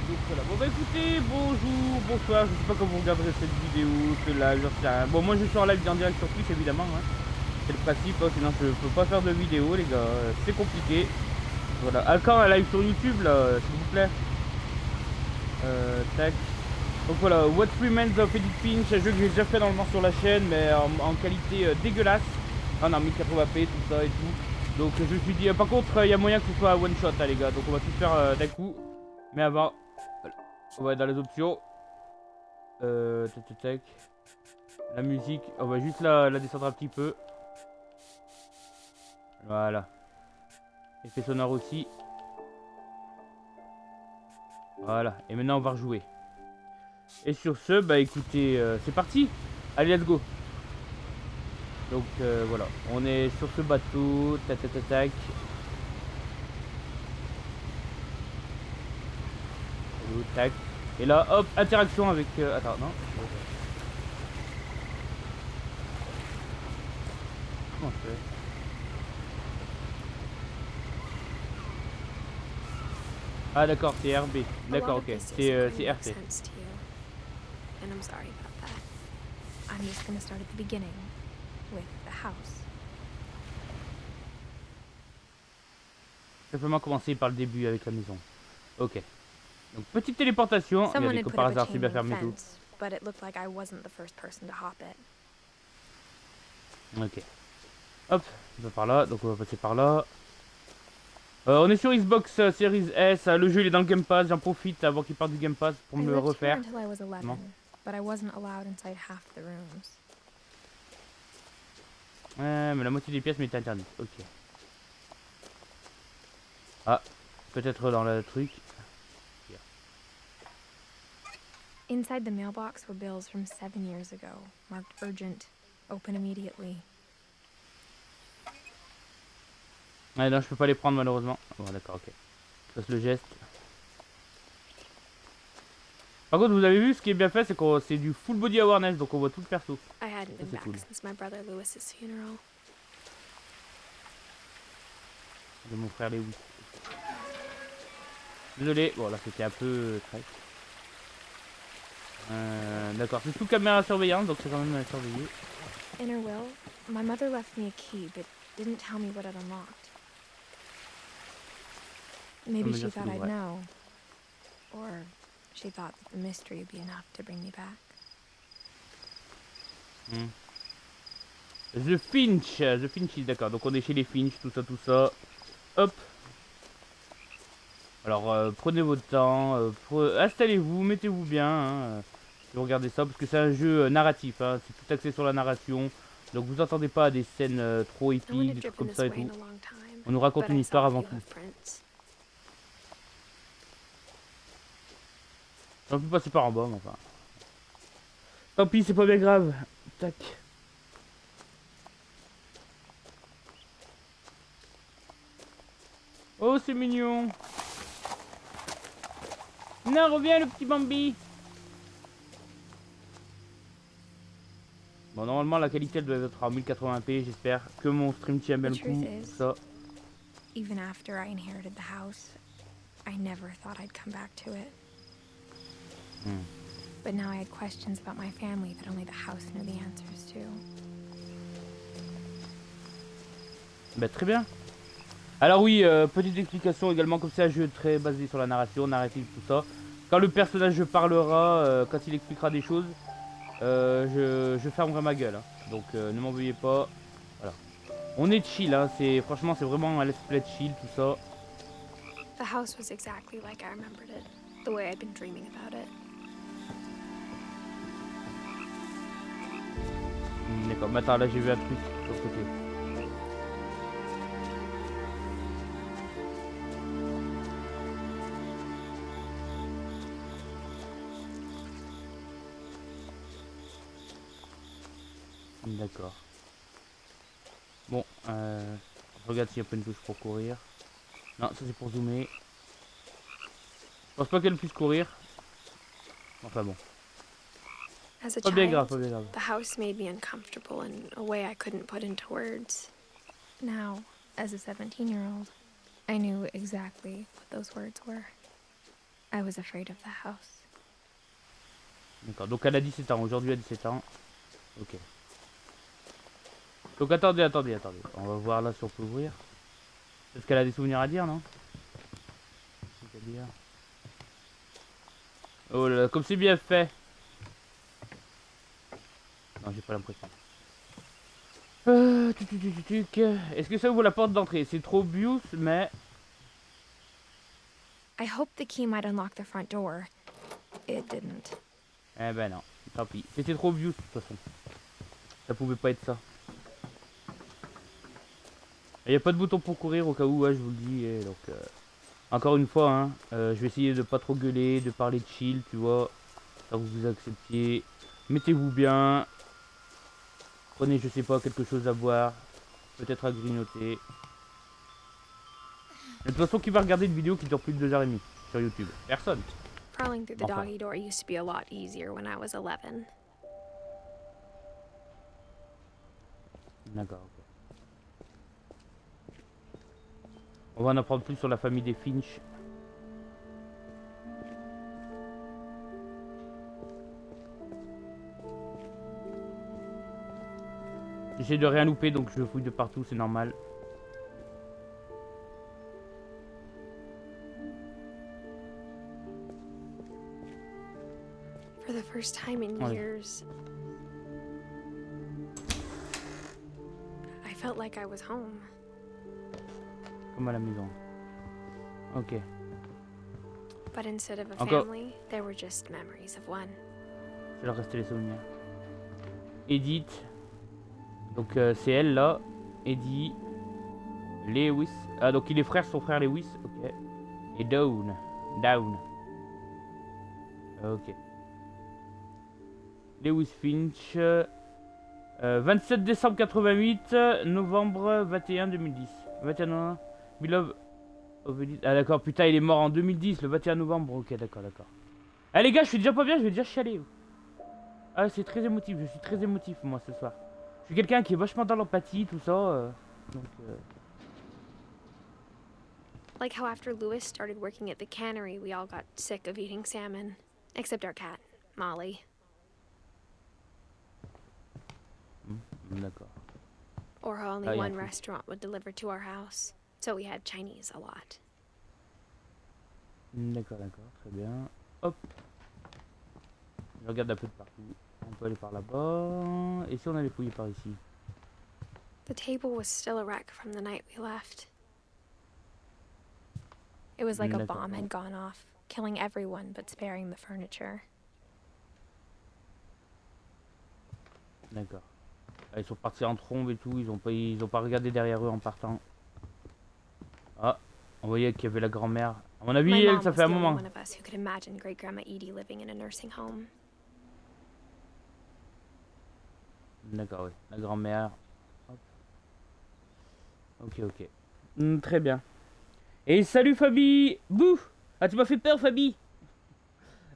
Donc voilà, bon bah écoutez, bonjour, bonsoir, je sais pas quand vous regarderez cette vidéo, ce live, j'en sais rien. Bon moi je suis en live en direct sur Twitch évidemment, hein. C'est le principe, hein, sinon je peux pas faire de vidéo les gars, c'est compliqué. Voilà, à quand un live sur YouTube là, s'il vous plaît. Tac. Donc voilà, What Remains of Edith Finch, un jeu que j'ai déjà fait normalement sur la chaîne, mais en qualité dégueulasse. En 1080p, tout ça et tout. Donc je me suis dit, par contre, il y a moyen que ce soit one shot, hein, les gars. Donc on va tout faire d'un coup. Mais avant, on va dans les options. Tac, tac, tac. La musique, on va juste la descendre un petit peu. Voilà. Effet sonore aussi. Voilà. Et maintenant on va rejouer. Et sur ce, bah écoutez, c'est parti. Allez, let's go. Donc voilà, on est sur ce bateau. Tac, tac, tac, tac. Tac. Et là, hop, interaction avec... attends, non. Comment je fais? Ah d'accord, c'est RB. D'accord, ok. C'est RT. And I'm sorry about that. I'm just gonna start at the beginning with the house. Simplement commencer par le début avec la maison. Ok. Donc petite téléportation. Someone Regardez, had comme put par up a hasard, c'est chain bien link fermé tout. fence, but it looked like I wasn't the first person to hop it. Ok. Hop, on va par là. Donc on va passer par là. On est sur Xbox Series S. Le jeu il est dans le Game Pass. J'en profite avant qu'il parte du Game Pass pour I me le lived here refaire. until I was 11, Non. but I wasn't allowed inside half the rooms. Ouais, mais la moitié des pièces m'est interdite. Ok. Ah, peut-être dans le truc. Inside the mailbox were bills from 7 years ago, marked urgent, open immediately. Ouais, non, je peux pas les prendre malheureusement. Bon, d'accord, ok. Je fasse le geste. Par contre, vous avez vu, ce qui est bien fait, c'est que c'est du full body awareness, donc on voit tout le perso. I hadn't Ça, been c'est back cool. since my brother Lewis's funeral. De mon frère Lewis. Désolé, bon là c'était un peu trash. D'accord, c'est sous caméra surveillance, donc c'est quand même surveillé. In her will, my mother left me a key, but didn't tell me what it unlocked. Maybe she thought I'd know. Or she thought that the mystery would be enough to bring me back. The Finch, d'accord, donc on est chez les Finch, tout ça, tout ça. Hop. Alors prenez votre temps, installez-vous, mettez-vous bien, hein, regardez ça, parce que c'est un jeu narratif, hein, c'est tout axé sur la narration. Donc vous entendez pas des scènes trop épiques, des trucs comme ça et tout. On nous raconte une histoire avant tout. J'en peux passer par en bas, mais enfin. Tant pis, c'est pas bien grave. Tac. Oh, c'est mignon. Non, reviens le petit Bambi. Bon, normalement la qualité elle doit être à 1080p, j'espère que mon stream tient bien le coup. Ça. Even after I inherited the house, I never thought I'd come back to it. But now I had questions about my family that only the house knew the answers to. Bah très bien. Alors oui, petite explication également, comme c'est un jeu très basé sur la narration, narratif, tout ça. Quand le personnage parlera, quand il expliquera des choses, je fermerai ma gueule. Hein. Donc ne m'en veuillez pas. Voilà. On est chill, hein. Franchement c'est vraiment un let's play chill, tout ça. The house was exactly like I remembered it, the way I'd been dreaming about it. D'accord, mais attends, là j'ai vu un truc sur le côté. D'accord. Bon, je regarde s'il n'y a pas une touche pour courir. Non, ça c'est pour zoomer. Je pense pas qu'elle puisse courir. Enfin bon. As a Pas bien grave, child, pas bien grave. the house made me uncomfortable in a way I couldn't put into words. Now, as a 17-year-old, I knew exactly what those words were. I was afraid of the house. D'accord, donc elle a 17 ans, aujourd'hui elle a 17 ans. Ok. Donc attendez. On va voir là si on peut ouvrir. Est-ce qu'elle a des souvenirs à dire, non? C'est-à-dire... Oh là là, comme c'est bien fait. Non, j'ai pas l'impression. Est-ce que ça ouvre la porte d'entrée? C'est trop obvious, mais... I hoped the key might unlock the front door. It didn't. Eh ben non, tant pis. C'était trop obvious de toute façon. Ça pouvait pas être ça. Il n'y a pas de bouton pour courir au cas où, ouais, je vous le dis. Et donc, encore une fois, hein, je vais essayer de pas trop gueuler, de parler de chill, tu vois. Ça vous acceptiez. Mettez-vous bien. Prenez, je sais pas, quelque chose à boire. Peut-être à grignoter. De toute façon, qui va regarder une vidéo qui dure plus de 2h30 sur YouTube? Personne. Crawling through the Enfin. doggy door used to be a lot easier when I was 11. D'accord, ok. On va en apprendre plus sur la famille des Finch. J'essaie de rien louper, donc je fouille de partout, c'est normal. For the first time in years, I felt like I was home. Comme à la maison. Ok. But instead of a Encore. family, there were just memories of one. Je vais leur rester les souvenirs. Edith. Donc c'est elle là. Eddie. Lewis. Ah donc il est frère, son frère Lewis. Ok. Et Down. Ok. Lewis Finch. 27 décembre 88. Novembre 21 2010. 21. Beloved. Ah d'accord, putain il est mort en 2010, le 21 novembre. Ok, d'accord. Ah les gars, je suis déjà pas bien, je vais déjà chialer. Ah c'est très émotif, je suis très émotif moi ce soir. Je suis quelqu'un qui est vachement dans l'empathie, tout ça. Donc Like how after Lewis started working at the cannery, we all got sick of eating salmon. Except our cat, Molly. D'accord. Or how only Ah, one yeah. restaurant would deliver to our house. So we had Chinese a lot. D'accord, très bien. Hop. Je regarde un peu de partout. On peut aller par là-bas. Et si on allait fouiller par ici? The table was still a wreck from the night we left. It was like a bomb had gone off, killing everyone but sparing the furniture. D'accord. Ah, ils sont partis en trombe et tout, ils ont pas regardé derrière eux en partant. Ah, on voyait qu'il y avait la grand-mère. À mon avis, elle, ça fait un moment. One of us who could imagine Great Grandma Edie living in a nursing home. D'accord, oui. La grand-mère. Ok. Très bien. Et salut Fabi. Bouh. Ah, tu m'as fait peur Fabi.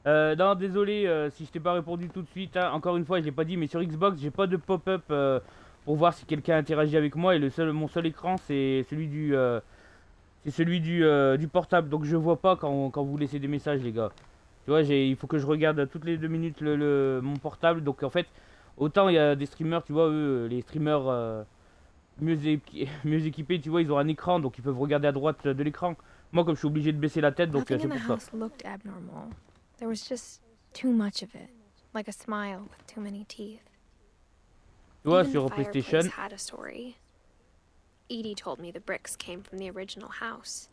Non, désolé si je t'ai pas répondu tout de suite. Hein. Encore une fois, je l'ai pas dit, mais sur Xbox, j'ai pas de pop-up pour voir si quelqu'un interagit avec moi. Et mon seul écran, c'est celui du portable. Donc je vois pas quand vous laissez des messages, les gars. Tu vois, il faut que je regarde toutes les 2 minutes mon portable. Donc en fait, autant il y a des streamers, tu vois, eux, les streamers mieux équipés, tu vois, ils ont un écran, donc ils peuvent regarder à droite de l'écran. Moi, comme je suis obligé de baisser la tête, donc c'est Nothing in pour the ça. house looked abnormal. There was just too much of it, like a smile with too many teeth. Tu vois, Even sur the PlayStation. fireplace had a story. Edie told me the bricks came from the original house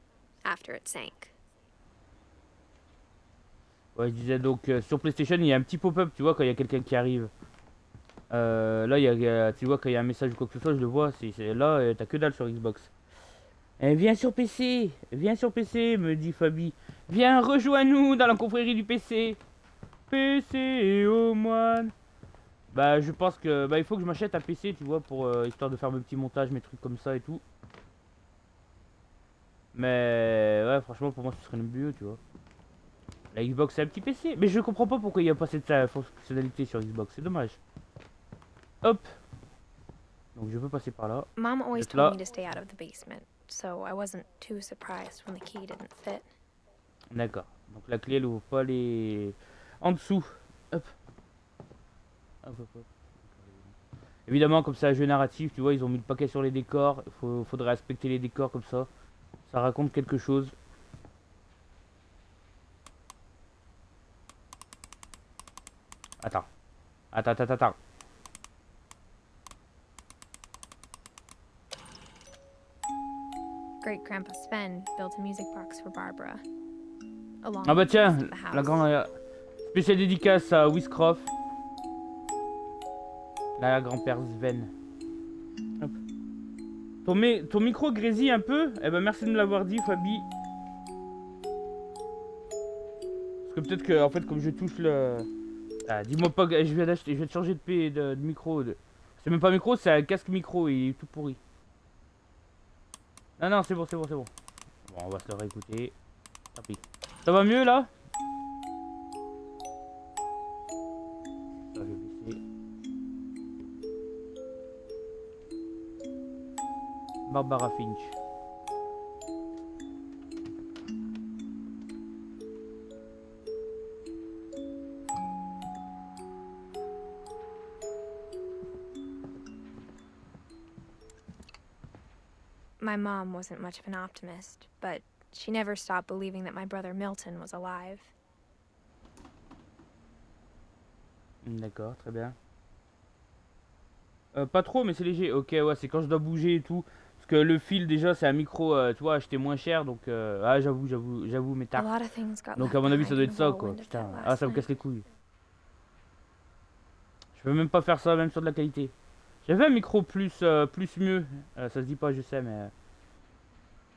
after it sank. Ouais, je disais donc sur PlayStation, il y a un petit pop-up, tu vois, quand il y a quelqu'un qui arrive. Là, tu vois, quand il y a un message ou quoi que ce soit, je le vois. Là, t'as que dalle sur Xbox. Viens sur PC, me dit Fabi. Viens, rejoins-nous dans la confrérie du PC. PC au moine. Bah, je pense que il faut que je m'achète un PC, tu vois, pour histoire de faire mes petits montages, mes trucs comme ça et tout. Mais ouais, franchement, pour moi, ce serait le mieux, tu vois. La Xbox, c'est un petit PC. Mais je comprends pas pourquoi il n'y a pas cette fonctionnalité sur Xbox. C'est dommage. Hop. Donc je peux passer par là. Mom always Là. told me to stay out of the basement, so I wasn't too surprised when the key didn't fit. D'accord. Donc la clé elle ouvre pas les... En dessous. Hop. Hop, hop, hop. Évidemment comme c'est un jeu narratif, tu vois, ils ont mis le paquet sur les décors. Faudrait respecter les décors comme ça. Ça raconte quelque chose. Attends. Attends. Great Grandpa Sven built a music box for Barbara, along Ah bah with the rest tiens, of the la house. grande... Spéciale dédicace à Whiscroft. La grand-père Sven. Hop. Ton micro grésille un peu? Eh ben merci de me l'avoir dit, Fabi. Parce que peut-être que, en fait, comme je touche le... Ah, dis-moi pas que je viens d'acheter, je vais te changer de micro. C'est même pas micro, c'est un casque micro, il est tout pourri. Non, c'est bon. Bon, on va se le réécouter. Tant pis. Ça va mieux là? Ça, je vais baisser. Barbara Finch. My mom wasn't much of an optimist, but she never stopped believing that my brother Milton was alive. D'accord, très bien. Pas trop, mais c'est léger. Ok, ouais, c'est quand je dois bouger et tout. Parce que le fil, déjà, c'est un micro, tu vois, acheté moins cher. Donc, ah, j'avoue, mes A tartes. lot of things got Donc, left à mon avis, ça behind doit in être the ça, quoi. whirlwind of that Putain, ah, last ça me casse night. les couilles. Je peux même pas faire ça, même sur de la qualité. J'avais un micro plus mieux. Ça se dit pas, je sais, mais.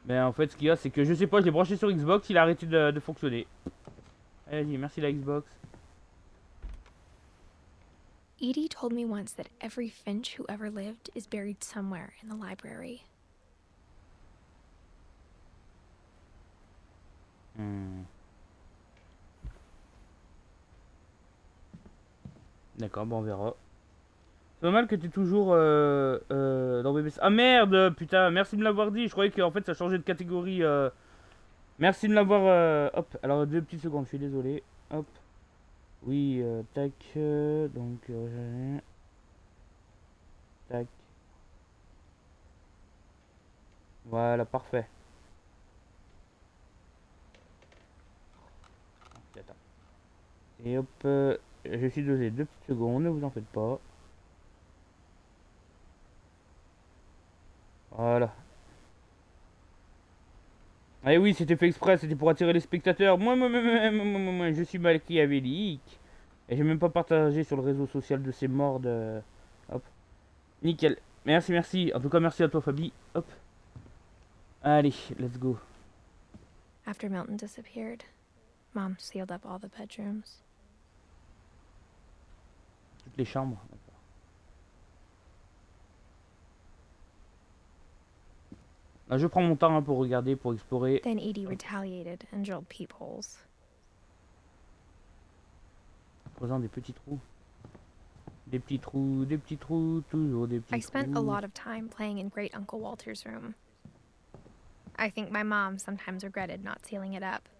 Mais en fait, ce qu'il y a, c'est que je sais pas, je l'ai branché sur Xbox, il a arrêté de fonctionner. Allez, vas-y, merci la Xbox. Edie told me once that every Finch who ever lived is buried somewhere in the library. D'accord, bon, on verra. C'est normal que t'es toujours dans BBC. Ah merde, putain, merci de me l'avoir dit. Je croyais qu'en fait ça changeait de catégorie. Merci de me l'avoir. Hop, alors 2 petites secondes, je suis désolé. Hop. Oui, tac. Donc. Tac. Voilà, parfait. Attends. Et hop, je suis désolé, 2 petites secondes, ne vous en faites pas. Voilà. Ah oui, c'était fait exprès, c'était pour attirer les spectateurs. Moi, je suis machiavélique. Et j'ai même pas partagé sur le réseau social de ces morts de... Hop. Nickel. Merci. En tout cas, merci à toi, Fabi. Hop. Allez, let's go. After Milton disappeared, Mom sealed up all the bedrooms. Toutes les chambres. Là, je prends mon temps hein, pour regarder, pour explorer. Then Edie retaliated and drilled peepholes. Faisant des petits trous. Des petits trous, toujours des petits I spent a trous. lot of time playing in Great Uncle Walter's room. I think my mom sometimes regretted not sealing it up.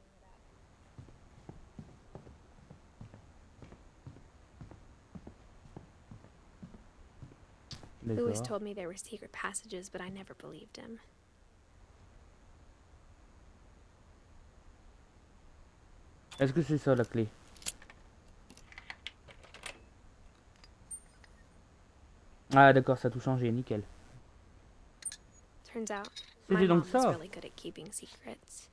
Louis told me there were secret passages, but I never believed him. Est-ce que c'est ça la clé? Ah d'accord, ça a tout changé, nickel. Turns out, my C'était mom donc was ça. really good at keeping secrets.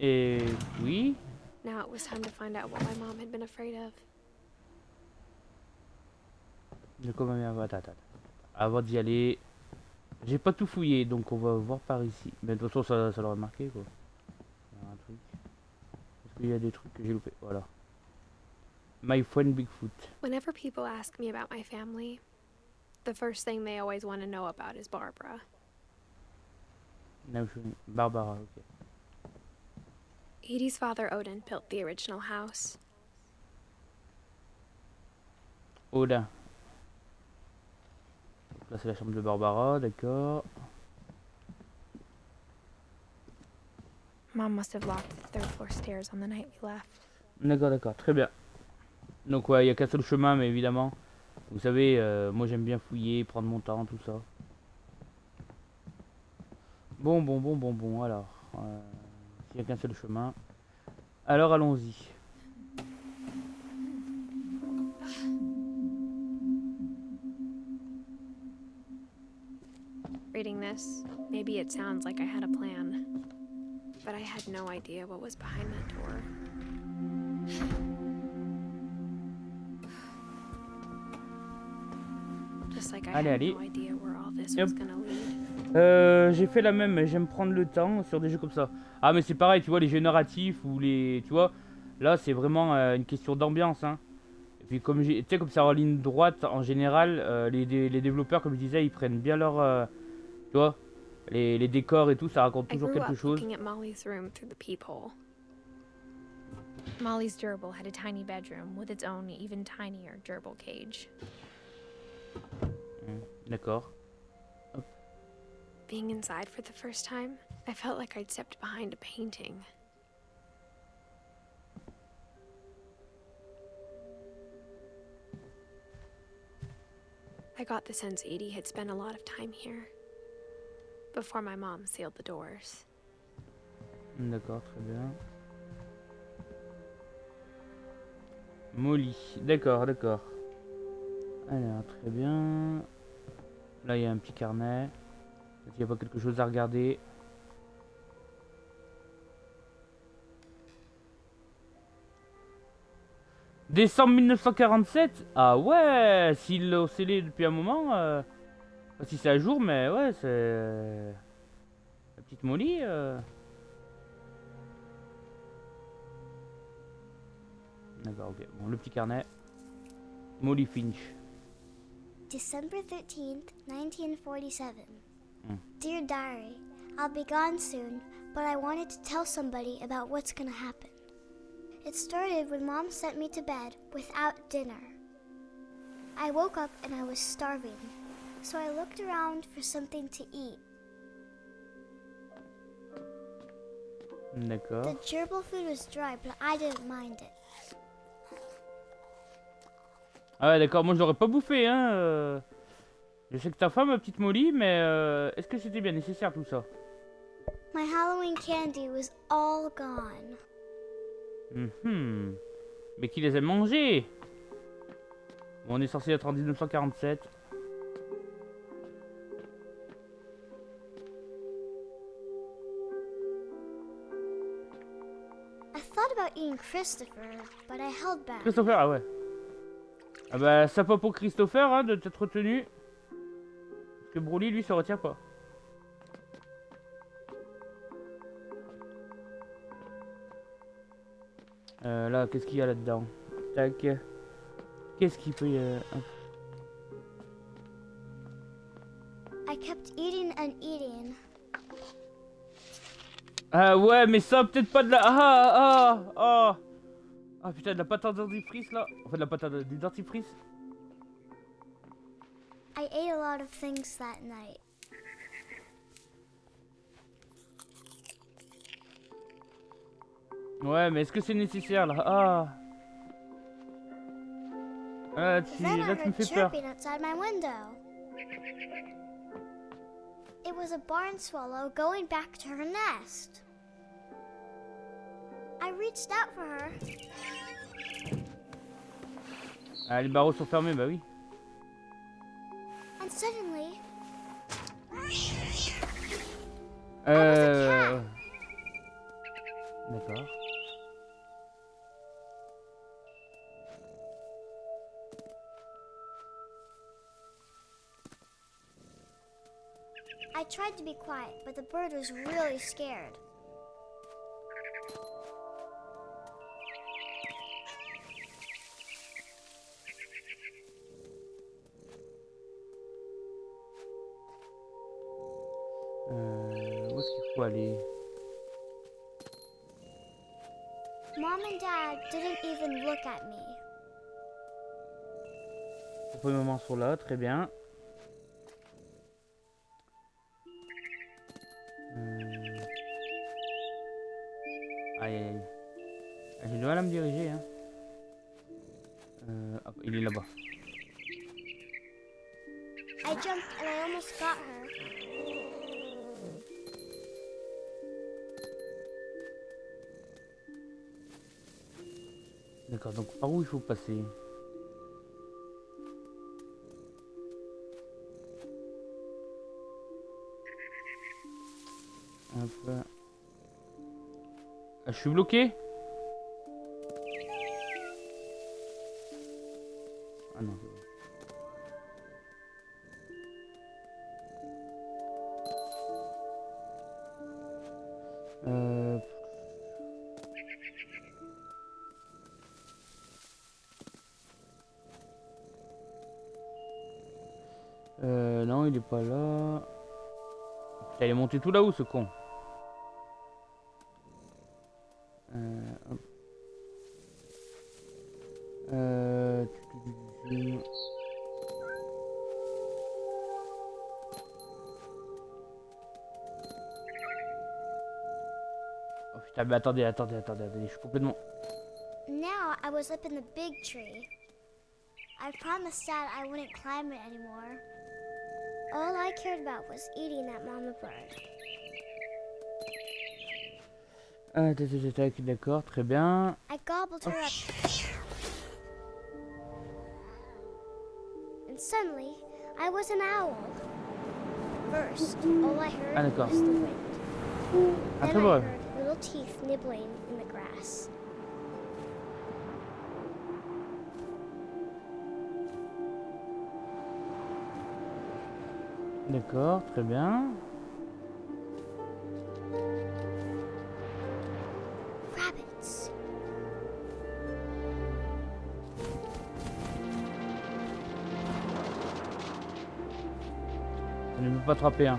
Et oui. Now it was time to find out what my mom had been afraid of. De comment attends. Avant d'y aller, j'ai pas tout fouillé, donc on va voir par ici. Mais de toute façon, ça l'aurait marqué quoi. Il y a un truc. Est-ce qu'il y a des trucs que j'ai loupé? Voilà. My friend Bigfoot. Whenever people ask me about my family, the first thing they always want to know about is Barbara. Barbara, ok. Edie's father Odin built the original house. Odin. Donc là c'est la chambre de Barbara, d'accord. Mom must have locked the third floor stairs on the night we left. D'accord, d'accord, très bien. Donc ouais, il n'y a qu'un seul chemin, mais évidemment, vous savez, moi j'aime bien fouiller, prendre mon temps, tout ça. Bon, alors, s'il n'y a qu'un seul chemin, alors allons-y. Reading this, maybe it sounds like I had a plan, but I had no idea what was behind that door. Just like I had no idea where all this was gonna lead. J'ai fait la même, mais j'aime prendre le temps sur des jeux comme ça. Ah mais c'est pareil, tu vois, les jeux narratifs ou les... Tu vois, là c'est vraiment une question d'ambiance, hein. Et puis comme tu sais, comme c'est en ligne droite, en général, les développeurs, comme je disais, ils prennent bien leur... tu vois, les décors et tout, ça raconte toujours quelque chose. Molly's gerbil had a tiny bedroom with its own even tinier gerbil cage. D'accord. Being inside for the first time, I felt like I'd stepped behind a painting. I got the sense Edie had spent a lot of time here before my mom sealed the doors. D'accord, très bien. Molly, d'accord, d'accord. Alors, très bien. Là, il y a un petit carnet. Il n'y a pas quelque chose à regarder. Décembre 1947. Ah ouais, s'il l'a scellé depuis un moment. Pas si c'est à jour, mais ouais, c'est... La petite Molly. D'accord, ok. Bon, le petit carnet. Molly Finch. December 13th, 1947. Dear Diary, I'll be gone soon, but I wanted to tell somebody about what's gonna happen. It started when Mom sent me to bed without dinner. I woke up and I was starving, so I looked around for something to eat. D'accord. The gerbil food was dry, but I didn't mind it. Ah ouais, d'accord, moi je l'aurais pas bouffé, hein. Je sais que ta femme, ma petite Molly, mais est-ce que c'était bien nécessaire tout ça? My Halloween candy was all gone. Mais qui les a mangés? Bon, on est censé être en 1947. I thought about eating Christopher, but I held back. Christopher, ah ouais. Ah bah, ça pas pour Christopher, hein, de t'être retenu. Parce que Broly, lui, se retient pas. Là, qu'est-ce qu'il y a là-dedans? Tac. Qu'est-ce qu'il peut y avoir? I kept eating and eating. Ah ouais, mais ça, peut-être pas de la... Ah putain, de la pâte à dentifrice, là. Enfin, de la pâte à du dentifrice. I ate a lot of things that night. Ouais, mais est-ce que c'est nécessaire, là? Ah, là, tu me fais peur. Outside my window. It was a barn swallow going back to her nest. I reached out for her. Ah, les barreaux sont fermés, bah oui. And suddenly, D'accord. I tried to be quiet, but the bird was really scared. Où est-ce qu'il faut aller? Mom and Dad didn't even look at me. Les premiers moments sont là, très bien. Aïe aïe aïe. J'ai du mal à me diriger hein. Hop, il est là-bas. I jumped and I almost got her. D'accord, donc par où il faut passer? Hop. Ah, je suis bloqué? Ah non, c'est bon. Non, il est pas là. Putain, il est monté tout là-haut, ce con. Hop. Oh putain, mais attendez, je suis complètement... Now I was up in the big tree. I promised Dad I wouldn't climb it anymore. All I cared about was eating that mama bird. Ah, d'accord, très bien. I gobbled her up. And suddenly, I was an owl. First, all I heard was the wind. Ah, Then très I bref. heard little teeth nibbling in the grass. D'accord, très bien. Rabbits. Je ne peux pas attraper un.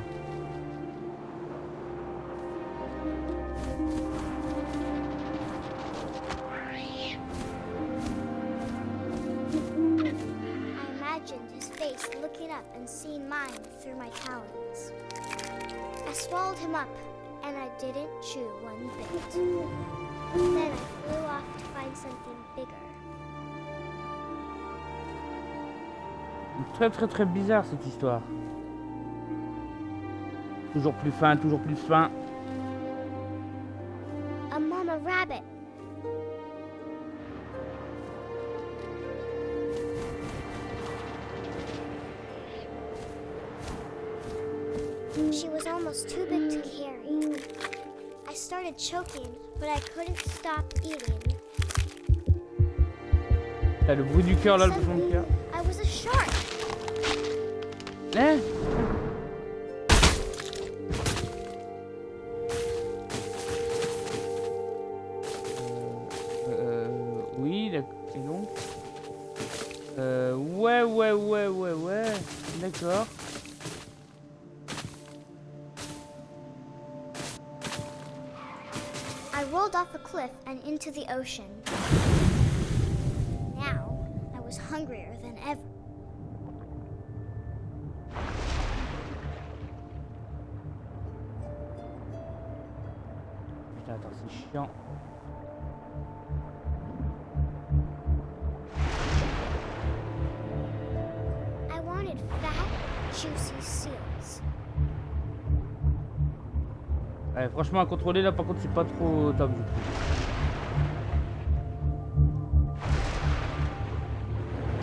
And seen mine through my talons. I swallowed him up, and I didn't chew one bit. Then I flew off to find something bigger. Très bizarre cette histoire. Toujours plus fin, toujours plus fin. A mama rabbit. She was almost too big to carry. I started choking, but I couldn't stop eating. T'as le bruit du cœur là, le battement du cœur. I was a shark. Hein? Oui, d'accord. Et donc? Ouais. D'accord. I rolled off a cliff and into the ocean. Now, I was hungrier than ever. Putain, attends, c'est chiant. I wanted fat, juicy seals. Ouais, franchement, à contrôler là, par contre, c'est pas trop top du tout.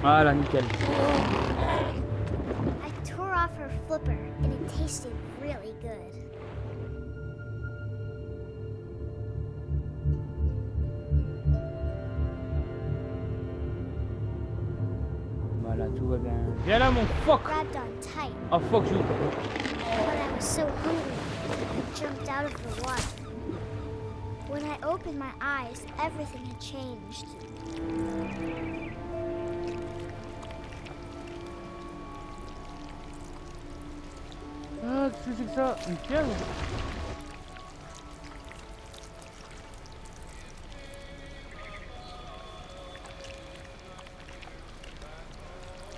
Voilà, nickel. I tore off her flipper and it tasted really good. Voilà, tout va bien. Viens là, mon fuck! Grabbed on tight. Oh, fuck you! But I was so hungry, I jumped out of the water. When I opened my eyes, everything had changed. Ah, qu'est-ce que c'est que ça? Une pierre?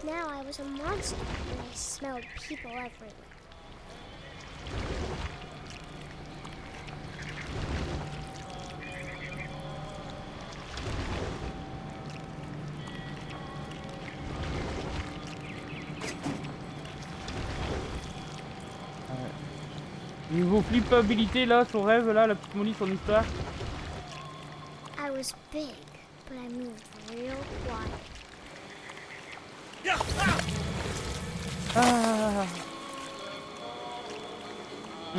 Now I was a monster and I smelled people everywhere. Niveau flippabilité là, son rêve là, la petite Molly, son histoire. I was big, but I moved real quiet. Ah.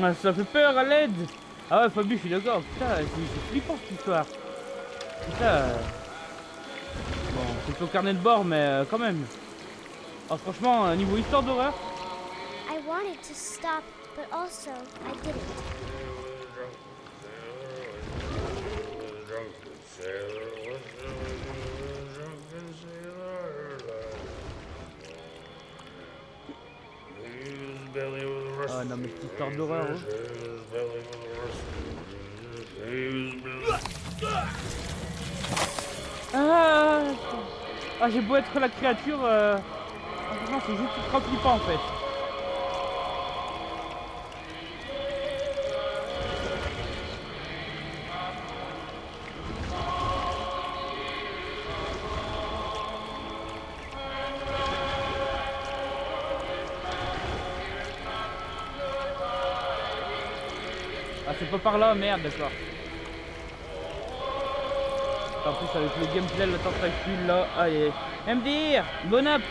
Ah, ça fait peur à l'aide. Ah ouais Fabi, je suis d'accord, putain, c'est flippant cette histoire. Putain. Bon, c'est ton carnet de bord, mais quand même. Oh, franchement, niveau histoire d'horreur. I wanted to stop, but also I didn't. Ah non mais cette histoire d'horreur. Ah, j'ai beau être la créature, franchement c'est juste trop flippant en fait. Ah c'est pas par là, merde, d'accord. En plus avec le gameplay, le tentacule là, aïe aïe. MDR, bon up.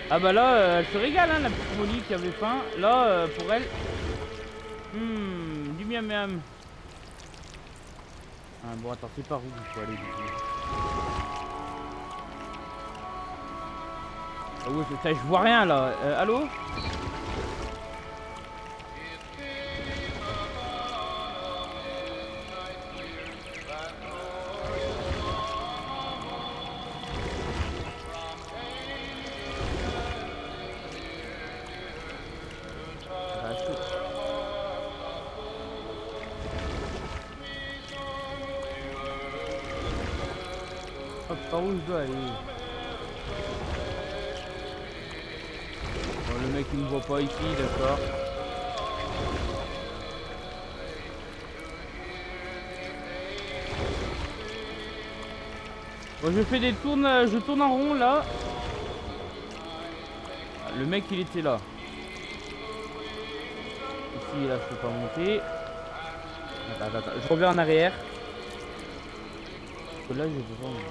Ah bah là, elle se régale hein, la petite Molly qui avait faim. Là, pour elle, du miam miam. Ah bon attends, c'est par où il faut aller du coup. Ah ouais, je vois rien là. Allô? Hop, par où je dois aller? Bon, le mec il me voit pas ici, d'accord. Bon, je fais des tournes, je tourne en rond là. Le mec il était là. Ici là je peux pas monter. Attends, je reviens en arrière. Parce que là je peux pas monter.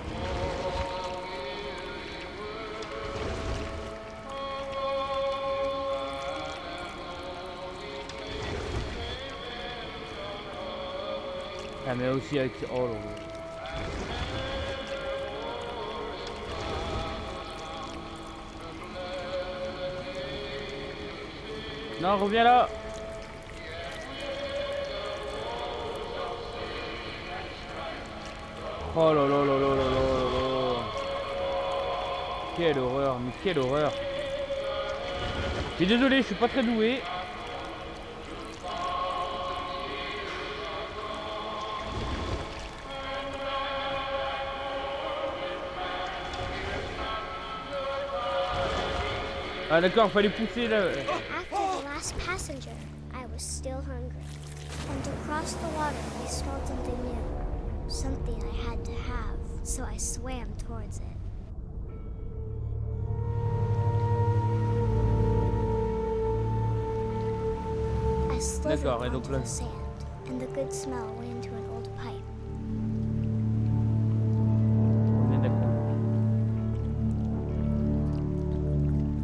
Ah mais aussi avec... Oh là. Non, reviens là. Oh là là là là là là là. Quelle horreur, mais quelle horreur. Je suis désolé, je suis pas très doué. Ah d'accord, fallait pousser là. After the last passenger, I was still hungry. And across the water, I smelled something new. Something I had to have, so I swam towards it. I slithered D'accord, et donc onto là... the sand, and the good smell went into an old pipe. On est d'accord.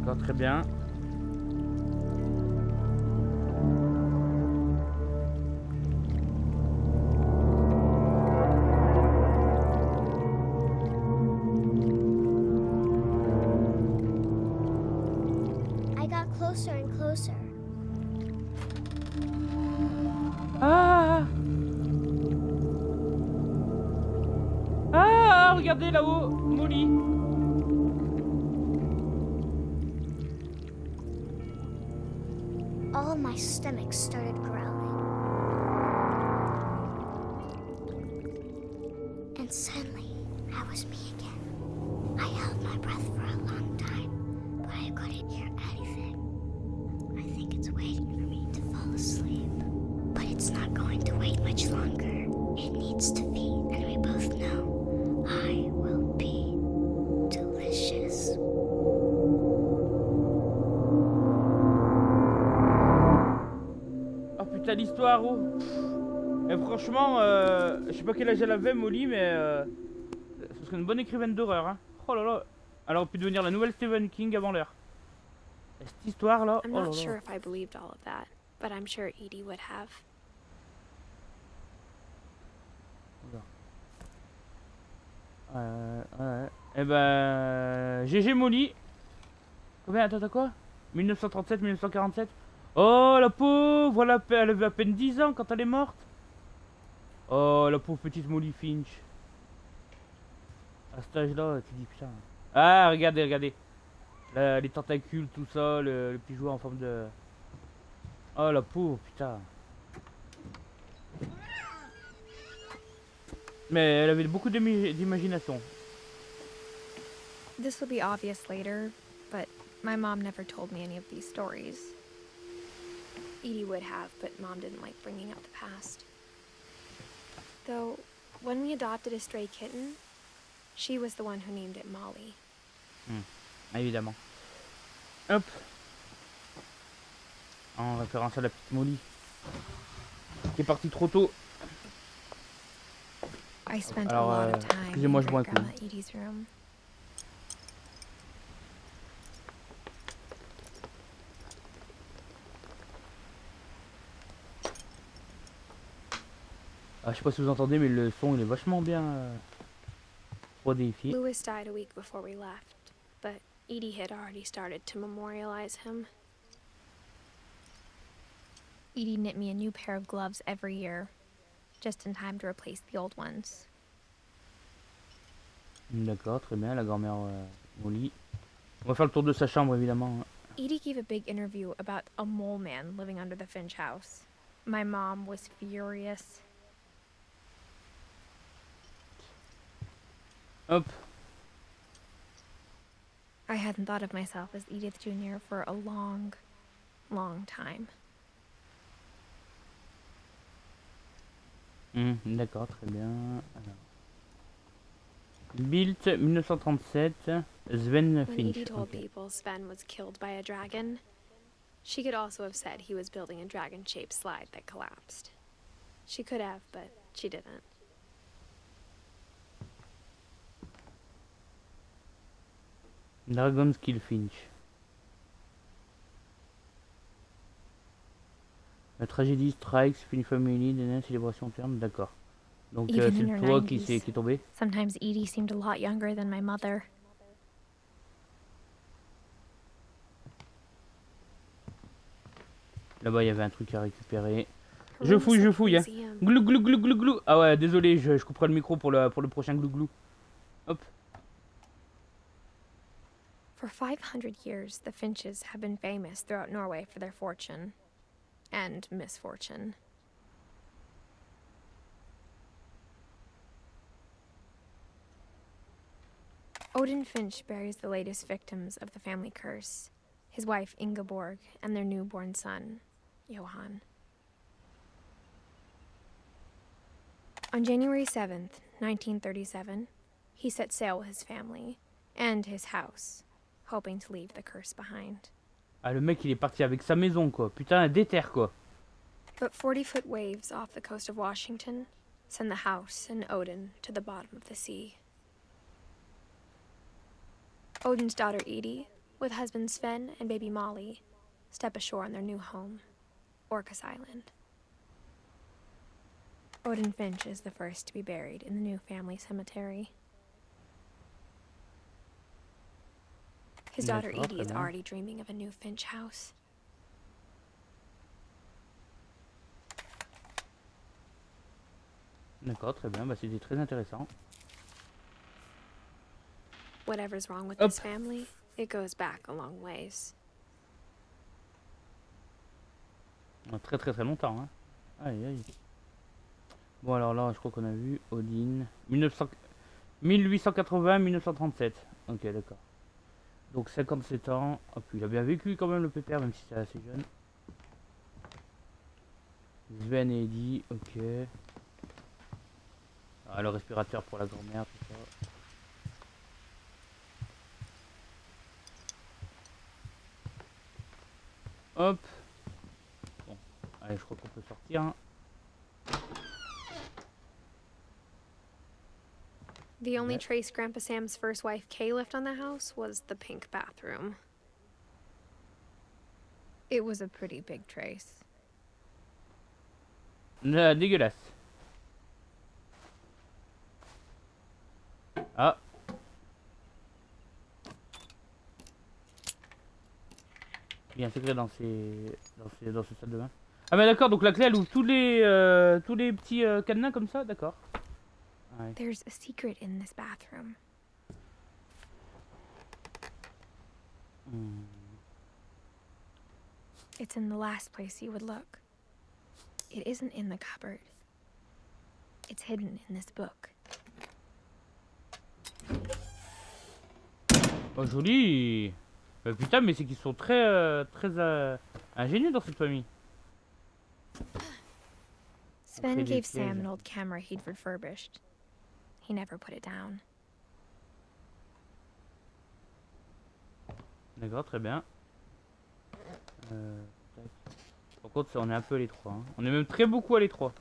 D'accord, très bien. I got closer and closer. Ah! Ah! Regardez là-haut, Molly. All my stomach started growling. And suddenly, I was me again. I held my breath for a long time, but I couldn't hear anything. I think it's waiting for me to fall asleep. But it's not going to wait much longer. It needs to feed, and we both know I will be delicious. putain l'histoire, oh. Et franchement, je sais pas quel âge elle avait, Molly, mais ce serait une bonne écrivaine d'horreur, hein. Oh là là. Elle aurait pu devenir la nouvelle Stephen King avant l'heure. Et cette histoire là, I'm oh là not sure là. if I believed all of that, but I'm sure Edie would have. Ouais. Et ben, GG Molly. Combien? Attends, t'as quoi? 1937, 1947. Oh la pauvre, elle avait à peine 10 ans quand elle est morte. Oh la pauvre petite Molly Finch. À cet âge-là, tu dis putain. Ah, regardez, regardez. Les tentacules, tout ça, le petit jouet en forme de... Oh la pauvre, putain. Mais elle avait beaucoup d'imagination. This will be obvious later, but my mom never told me any of these stories. Edie would have, but Mom didn't like bringing up the past. Though, when we adopted a stray kitten, she was the one who named it Molly. Évidemment. Hop. En référence à la petite Molly. Qui est partie trop tôt. I spent Alors, a lot of time excusez-moi, in je bois un Grandma coup. Edie's room. Ah, je sais pas si vous entendez, mais le son il est vachement bien redéfié. Louis died a week before we left, but Edie had already started to memorialize him. Edie knit me a new pair of gloves every year, just in time to replace the old ones. D'accord, très bien, la grand-mère Molly. On va faire le tour de sa chambre évidemment. Edie gave a big interview about a mole man living under the Finch house. My mom was furious. Hop. I hadn't thought of myself as Edith Jr. for a long, long time. D'accord, très bien. Alors. Built 1937, Sven When Finch. Edie told Okay. people Sven was killed by a dragon, she could also have said he was building a dragon-shaped slide that collapsed. She could have, but she didn't. Dragon's Kill Finch. La tragédie strikes, une famille, des célébration terme, d'accord. Donc c'est Even in le her toit qui 90s. est tombé. Sometimes Edie seemed a lot younger than my mother. Là-bas il y avait un truc à récupérer. Her Je room's fouille, like je a fouille. Hein. museum. Glou glou glou glou glou. Ah ouais, désolé, je couperai le micro pour le prochain glou glou. Hop. For 500 years, the Finches have been famous throughout Norway for their fortune and misfortune. Odin Finch buries the latest victims of the family curse, his wife Ingeborg and their newborn son, Johan. On January 7th, 1937, he set sail with his family and his house, hoping to leave the curse behind. Ah, le mec il est parti avec sa maison quoi. Putain, déter quoi. But 40-foot waves off the coast of Washington send the house and Odin to the bottom of the sea. Odin's daughter Edie, with husband Sven and baby Molly, step ashore on their new home, Orcas Island. Odin Finch is the first to be buried in the new family cemetery. His daughter D'accord, Edie très is bien. already dreaming of a new Finch house. D'accord, très bien, bah c'était très intéressant. Whatever's wrong with Hop. this family, it goes back a long ways. Très très très longtemps hein. Aïe aïe. Bon alors là je crois qu'on a vu Odin 1880-1937. Ok d'accord. Donc 57 ans. Oh, puis il a bien vécu quand même le pépère même si c'est assez jeune. Sven et Edie, ok. Ah, le respirateur pour la grand-mère, tout ça. Hop. Bon, Allez, je crois qu'on peut sortir. Hein. The only trace Grandpa Sam's first wife Kay left on the house was the pink bathroom. It was a pretty big trace. Dégueulasse. Ah. Il y a un secret dans ces salles de bain. Ah mais d'accord, donc la clé elle ouvre tous les petits cadenas comme ça, d'accord. Ouais. There's a secret in this bathroom. It's in the last place you would look. It isn't in the cupboard. It's hidden in this book. Oh joli. Putain mais c'est qu'ils sont très ingénieux dans cette famille. Sven gave Sam an old camera he'd refurbished. He never put it down. D'accord, très bien. Par contre, on est un peu à l'étroit. Hein. On est même très beaucoup à l'étroit.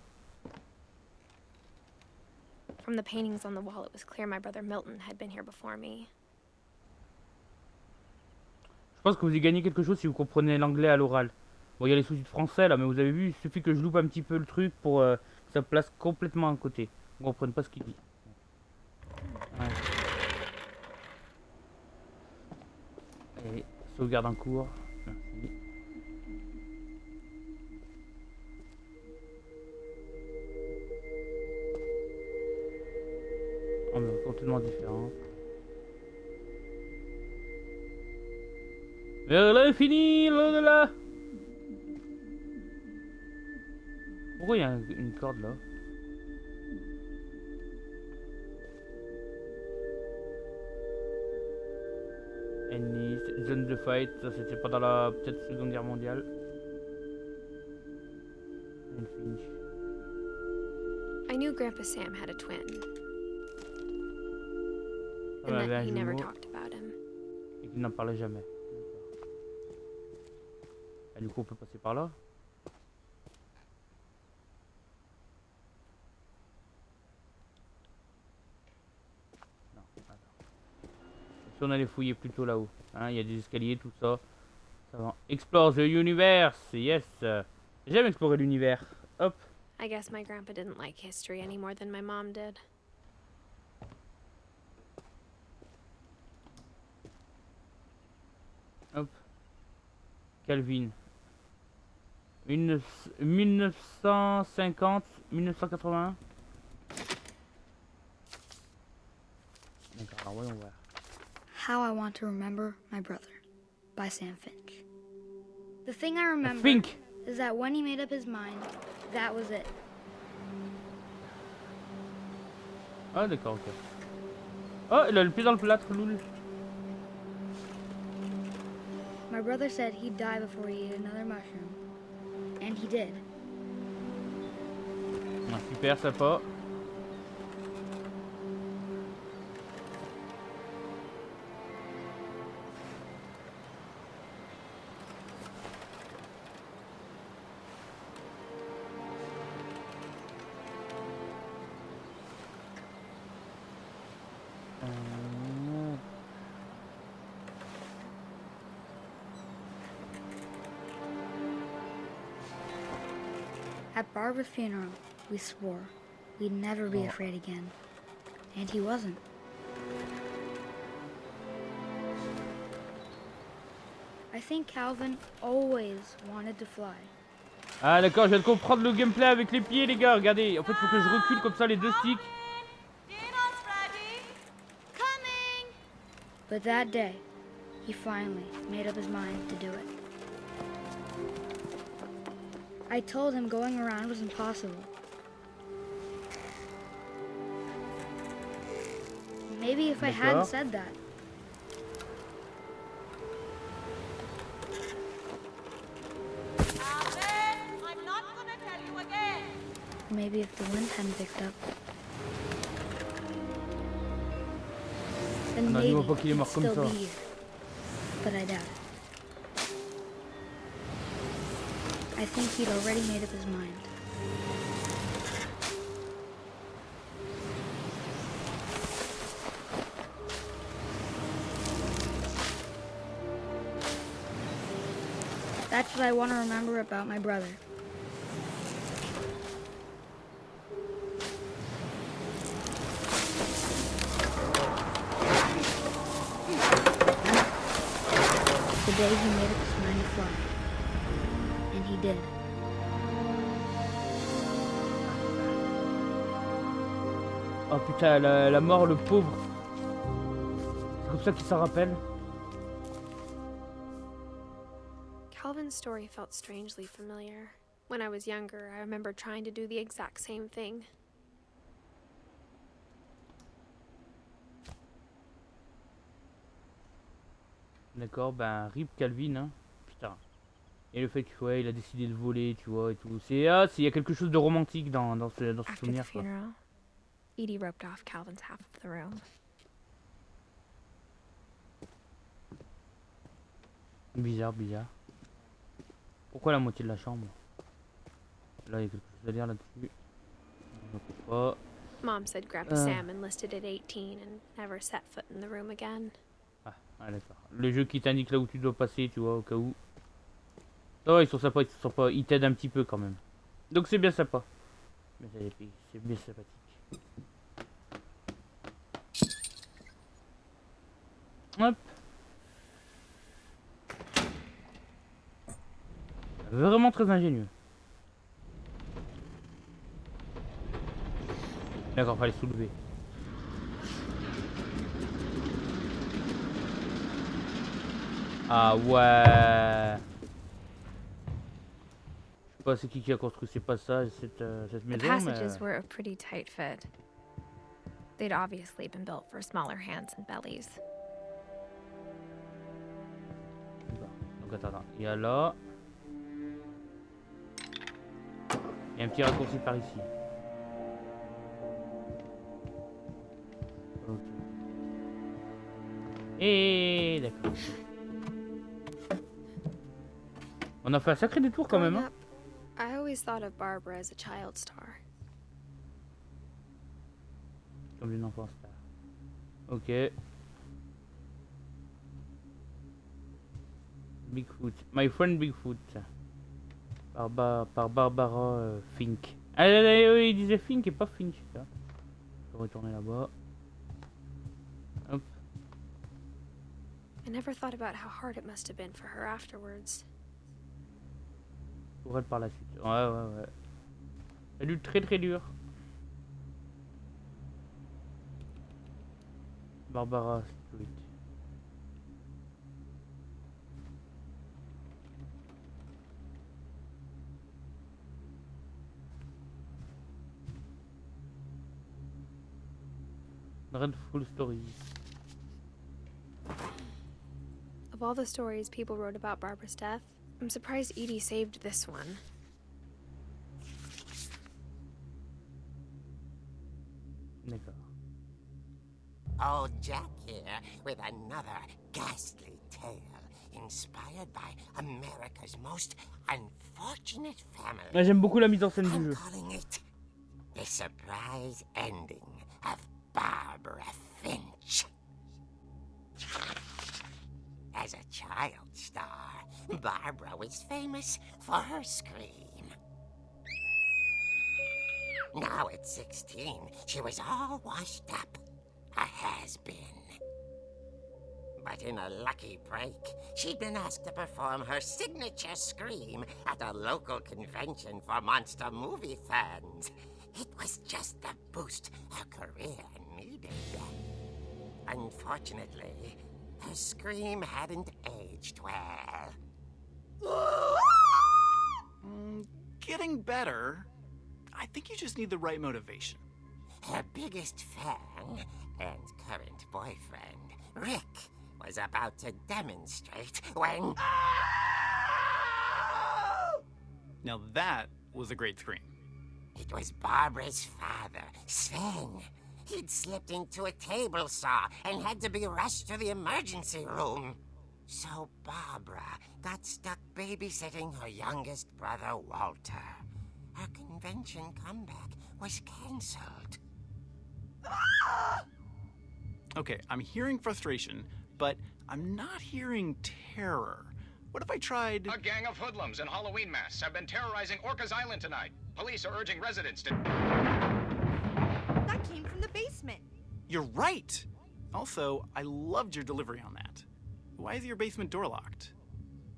From the paintings on the wall, it was clear my brother Milton had been here before me. Je pense que vous y gagnez quelque chose si vous comprenez l'anglais à l'oral. Bon, il y a les sous-titres français là, mais vous avez vu, il suffit que je loupe un petit peu le truc pour que ça place complètement à côté. Vous comprenez pas ce qu'il dit. Ouais. Allez, sauvegarde en cours. Merci. Oh, mais complètement différent. Vers l'infini, l'au-delà. Pourquoi il y a une corde là? Ennis, zone de fight, ça c'était pas dans la peut-être Seconde Guerre mondiale. Edith Finch. I knew Grandpa Sam had a twin. Ah, And that he never talked about him. Et qu'il n'en parlait jamais. Et du coup on peut passer par là. Non, attends. Si on allait fouiller plutôt là-haut. Hein, il y a des escaliers, tout ça. Ça va. Explore the universe, yes. J'aime explorer l'univers. Hop. I guess my grandpa didn't like history any more than my mom did. Hop. Calvin. 1950, 1981. D'accord, alors voyons voir. How I Want to Remember My Brother by Sam Finch. The thing I remember Fink. is that when he made up his mind, that was it. Ah d'accord, ok. Oh, il a le pied dans le plâtre, loul. My brother said he'd die before he ate another mushroom. And he did. Ah, super sympa. At Barbara's funeral, we swore we'd never be afraid again. And he wasn't. I think Calvin always wanted to fly. Ah d'accord, je viens de comprendre le gameplay avec les pieds les gars, regardez. En fait, il faut que je recule comme ça les deux sticks. But that day, he finally made up his mind to do it. I told him going around was impossible. Maybe if I hadn't said that. I'm not gonna tell you again. Maybe if the wind hadn't picked up. Then Non, maybe dis-moi pas qu'il est he'd mort comme still ça. be here. But I doubt it. I think he'd already made up his mind. That's what I want to remember about my brother. The day he made up his mind to fly. And he did. Oh putain, la mort, le pauvre. C'est comme ça qu'il s'en rappelle. Calvin's story felt strangely familiar. When I was younger, I remember trying to do the exact same thing. D'accord, ben rip Calvin, hein. Putain. Et le fait qu'il ouais, il a décidé de voler, tu vois, et tout. Il y a quelque chose de romantique dans ce After souvenir, the quoi. funeral, Edie roped off Calvin's half of the room. Bizarre, bizarre. Pourquoi la moitié de la chambre? Là, il y a quelque chose à dire là-dessus. Je ne sais pas. Mom said Grandpa Sam enlisted at 18 and never set foot in the room again. Ah, d'accord. Le jeu qui t'indique là où tu dois passer, tu vois, au cas où. Ça va, ils sont sympas, ils t'aident un petit peu quand même. Donc c'est bien sympa. C'est bien sympathique. Hop. Vraiment très ingénieux. D'accord, fallait soulever. Ah ouais. Je sais pas c'est qui a construit ces passages, cette The maison, passages mais... were a pretty tight fit. They'd obviously been built for smaller hands and bellies. Donc attends, il y a là. Il y a un petit raccourci par ici. Ok. Et d'accord. On a fait un sacré détour quand même, Growing hein. up, I always thought of Barbara as a child star. Comme une enfant star. Ok. Bigfoot. My friend Bigfoot. Par Barbara Fink. Ah, il disait Fink et pas Finch. Là. Je vais retourner là-bas. Hop. I never thought about how hard it must have been for her afterwards. Pour elle par la suite. Ouais. Elle a eu très très dur. Barbara Street. Dreadful Stories. Of all the stories people wrote about Barbara's death, I'm surprised Edie saved this one. D'accord. Old Jack here with another ghastly tale inspired by America's most unfortunate family. Ouais, j'aime beaucoup la mise en scène du I'm jeu. calling it The Surprise Ending of Barbara Finch. As a child star, Barbara was famous for her scream. Now at 16, she was all washed up, a has-been. But in a lucky break, she'd been asked to perform her signature scream at a local convention for monster movie fans. It was just the boost her career needed. Unfortunately, her scream hadn't aged well. Getting better. I think you just need the right motivation. Her biggest fan and current boyfriend, Rick, was about to demonstrate when... Now that was a great scream. It was Barbara's father, Sven. He'd slipped into a table saw and had to be rushed to the emergency room. So Barbara got stuck babysitting her youngest brother, Walter. Her convention comeback was cancelled. Okay, I'm hearing frustration, but I'm not hearing terror. What if I tried... A gang of hoodlums in Halloween masks have been terrorizing Orcas Island tonight. Police are urging residents to... That came from the basement. You're right! Also, I loved your delivery on that. Why is your basement door locked?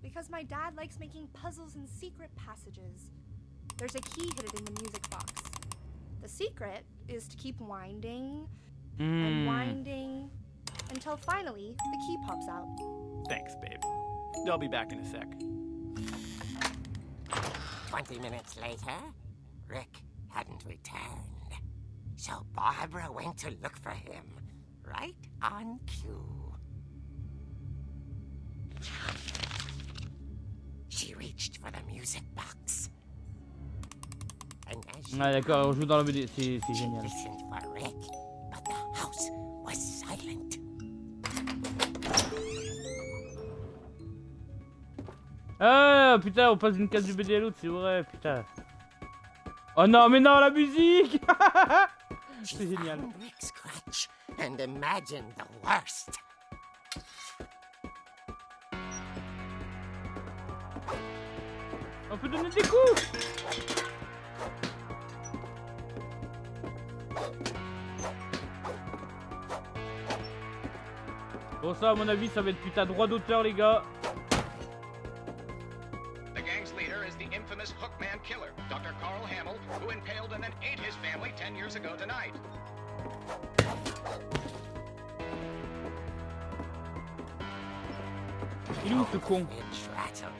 Because my dad likes making puzzles and secret passages. There's a key hidden in the music box. The secret is to keep winding and winding until finally the key pops out. Thanks, babe. I'll be back in a sec. 20 minutes later, Rick hadn't returned. So Barbara went to look for him, right on cue. She reached for the music box. And as she d'accord, on joue dans la BD, c'est génial. listened for Rick, but the house was silent. Ah putain, on passe d'une case du BD à l'autre, c'est vrai, putain. Oh non, mais non, la musique. She C'est génial. found Rick's crutch and imagined the worst. On peut donner des coups. Bon, ça, à mon avis, ça va être putain droit d'auteur, les gars. The gang's leader is the infamous Hookman killer, Dr. Carl Hamill, who impaled and then ate his family 10 years ago tonight. Il est où ce con? Finch rattled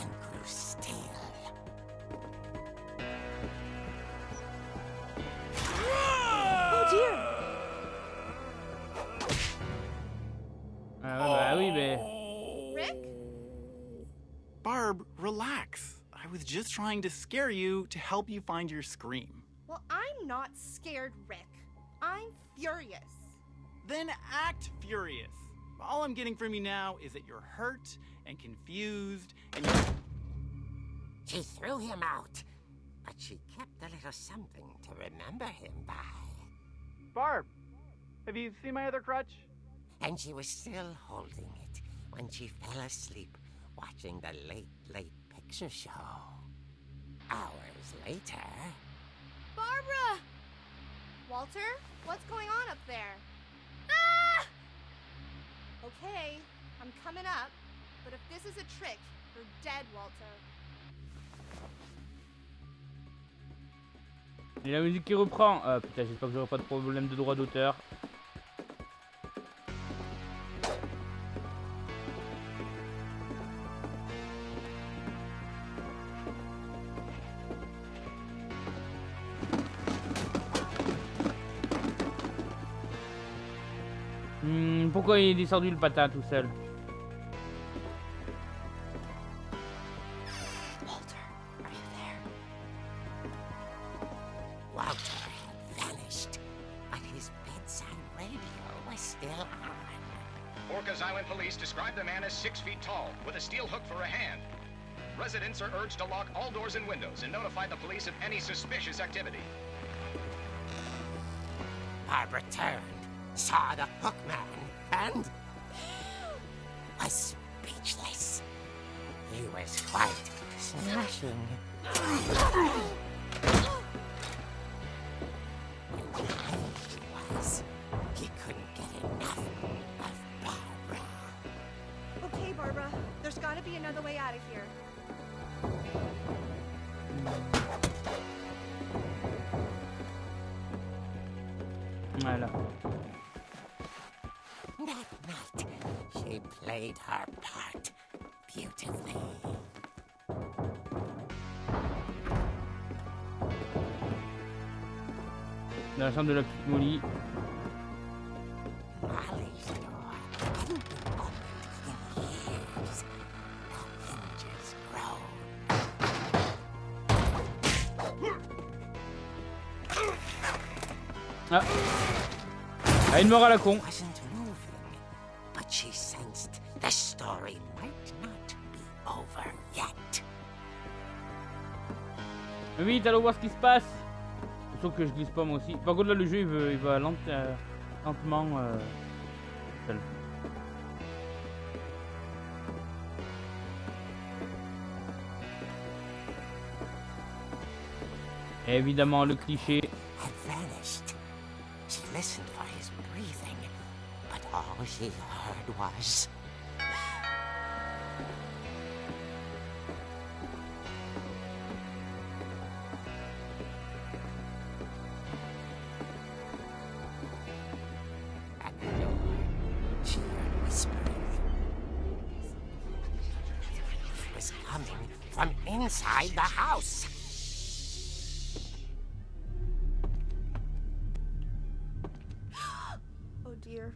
and grew still. Oh dear! Ah, bah oui, mais... Rick? Barb, relax. I was just trying to scare you to help you find your scream. Well, I'm not scared, Rick. I'm furious. Then act furious. All I'm getting from you now is that you're hurt and confused and you're... She threw him out, but she kept a little something to remember him by. Barb, have you seen my other crutch? And she was still holding it when she fell asleep watching the late picture show. Hours later... Barbara! Walter, what's going on up there? Ah! Okay, I'm coming up, but if this is a trick, you're dead, Walter. Et la musique qui reprend. Ah putain, j'espère que j'aurai pas de problème de droit d'auteur. Pourquoi il est descendu le patin tout seul? Walter, are you there? Walter had vanished, but his bedside radio was still on. Orcas Island police describe the man as 6 feet tall, with a steel hook for a hand. Residents are urged to lock all doors and windows and notify the police of any suspicious activity. Barbara turned, saw the hookman, and was speechless. He was quite smashing. And behind he was, he couldn't get enough of Barbara. Okay, Barbara, there's gotta be another way out of here. Voilà. That night, she played her part beautifully. Dans la chambre de la petite Molly. Molly's door hadn't been opened in years. The hinges groaned. Ah, une mort à la con. Wasn't moving, but she sensed The story might not be over yet. Vite, allons voir ce qui se passe. Sauf que je glisse pas moi aussi. Par contre là le jeu il va lentement seul. Et évidemment le cliché. Had vanished. She listened for his breathing, but all she heard was... At the door, she heard whispering. It was coming from inside the house. Oh dear.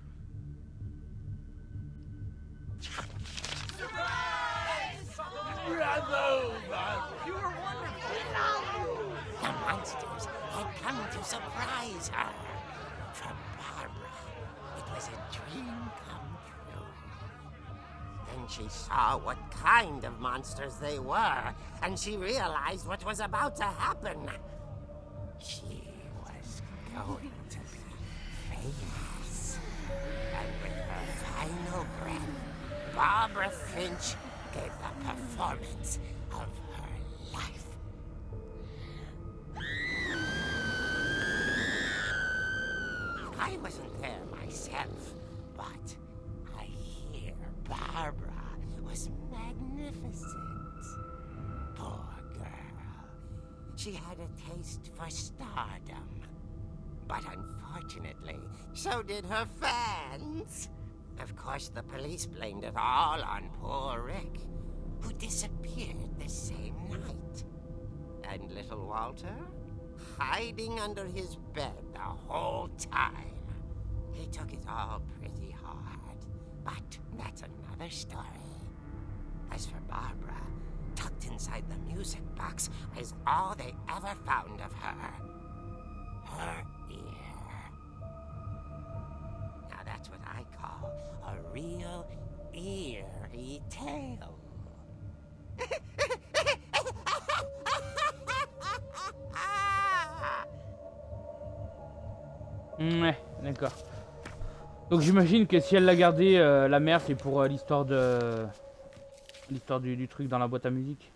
The monsters had come to surprise her. For Barbara, it was a dream come true. Then she saw what kind of monsters they were, and she realized what was about to happen. She was going to be famous. And with her final breath, Barbara Finch gave the performance of her life. I wasn't there myself, but I hear Barbara was magnificent. Poor girl. She had a taste for stardom. But unfortunately, so did her fans. Of course, the police blamed it all on poor Rick, who disappeared the same night. And little Walter? Hiding under his bed the whole time. He took it all pretty hard, but that's another story. As for Barbara, tucked inside the music box is all they ever found of her. Her ear. Now that's what I call a real eerie tale. Ouais, d'accord. Donc j'imagine que si elle l'a gardé, la mère, c'est pour l'histoire du truc dans la boîte à musique.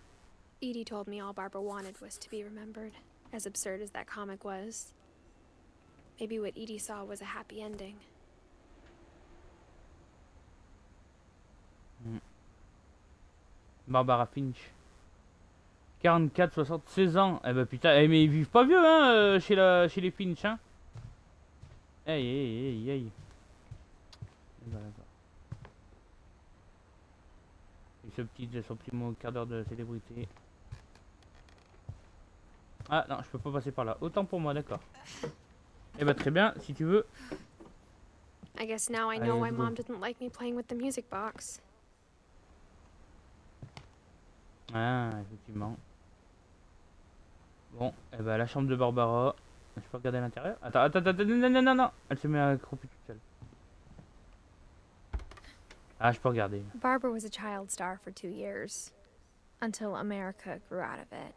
Edie told me all Barbara wanted was to be remembered, as absurd as that comic was. Maybe what Edie saw was a happy ending. Barbara Finch. 44, 60, 16 ans. Eh ben putain, eh, mais ils vivent pas vieux hein, chez les Finch hein. Aïe aïe aïe aïe. Et son petit mot quart d'heure de célébrité. Ah non, je peux pas passer par là. Autant pour moi, d'accord. Eh ben très bien, si tu veux. I guess now I Allez, know why let's go. Mom didn't like me playing with the music box. Ah, effectivement. Bon, eh ben la chambre de Barbara. Je peux regarder à l'intérieur. Attends, non. Elle se met à accroupir toute seule. Ah, je peux regarder. Barbara was a child star for 2 years, until America grew out of it.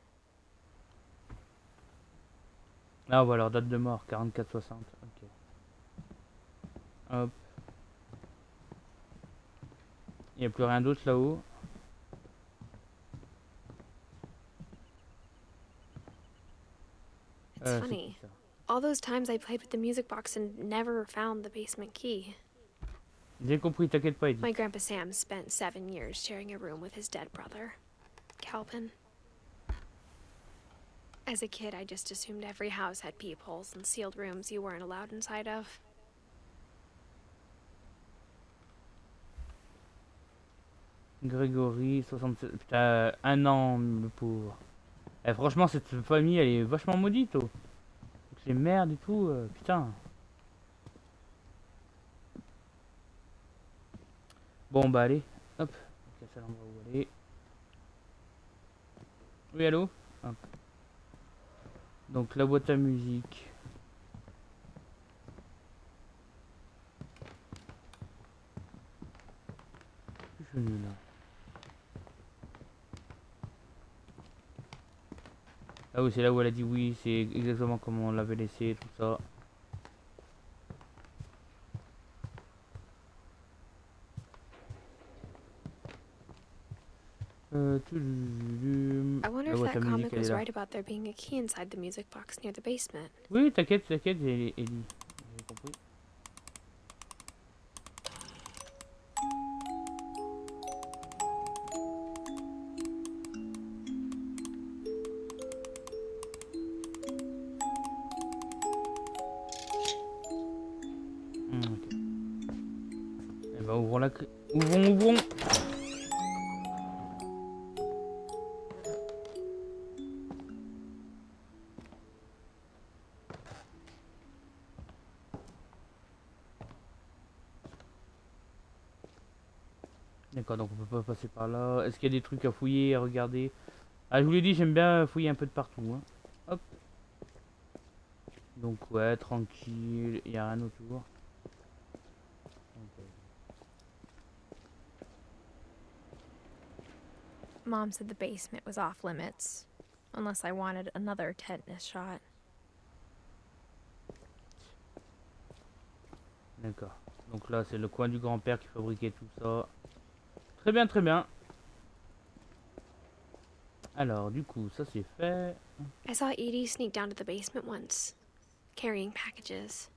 Ah, voilà, date de mort, 44-60. Ok. Hop. Il n'y a plus rien d'autre là-haut. It's funny. c'est ça. All those times I played with the music box and never found the basement key. J'ai compris, t'inquiète pas, Edith. My grandpa Sam spent 7 years sharing a room with his dead brother, Calvin. As a kid, I just assumed every house had peepholes and sealed rooms you weren't allowed inside of. Grégory, 67. Putain, 1 an, le pauvre. Eh, franchement, cette famille, elle est vachement maudite, oh. Toutes les merdes et tout, putain. Bon, bah, allez. Hop. Ok, c'est l'endroit où aller. Oui, allô? Hop. Donc, la boîte à musique. suis nul. Ah oui, c'est là où elle a dit oui, c'est exactement comme on l'avait laissé, tout ça. I wonder La if boîte that à musique, comic elle est was là. right about there being a key inside the music box near the basement. Oui, t'inquiète, Ellie. J'ai compris. Ok. Eh ben, ouvrons la clé. Ouvrons. D'accord, donc on peut pas passer par là. Est-ce qu'il y a des trucs à fouiller, à regarder? Ah, je vous l'ai dit, j'aime bien fouiller un peu de partout. Hein. Hop. Donc ouais, tranquille, il n'y a rien autour. Okay. Mom said the basement was off limits, unless I wanted another tetanus shot. D'accord. Donc là, c'est le coin du grand-père qui fabriquait tout ça. Très bien, très bien. Alors, du coup, ça c'est fait. I saw Edie sneak down to the basement once, carrying packages.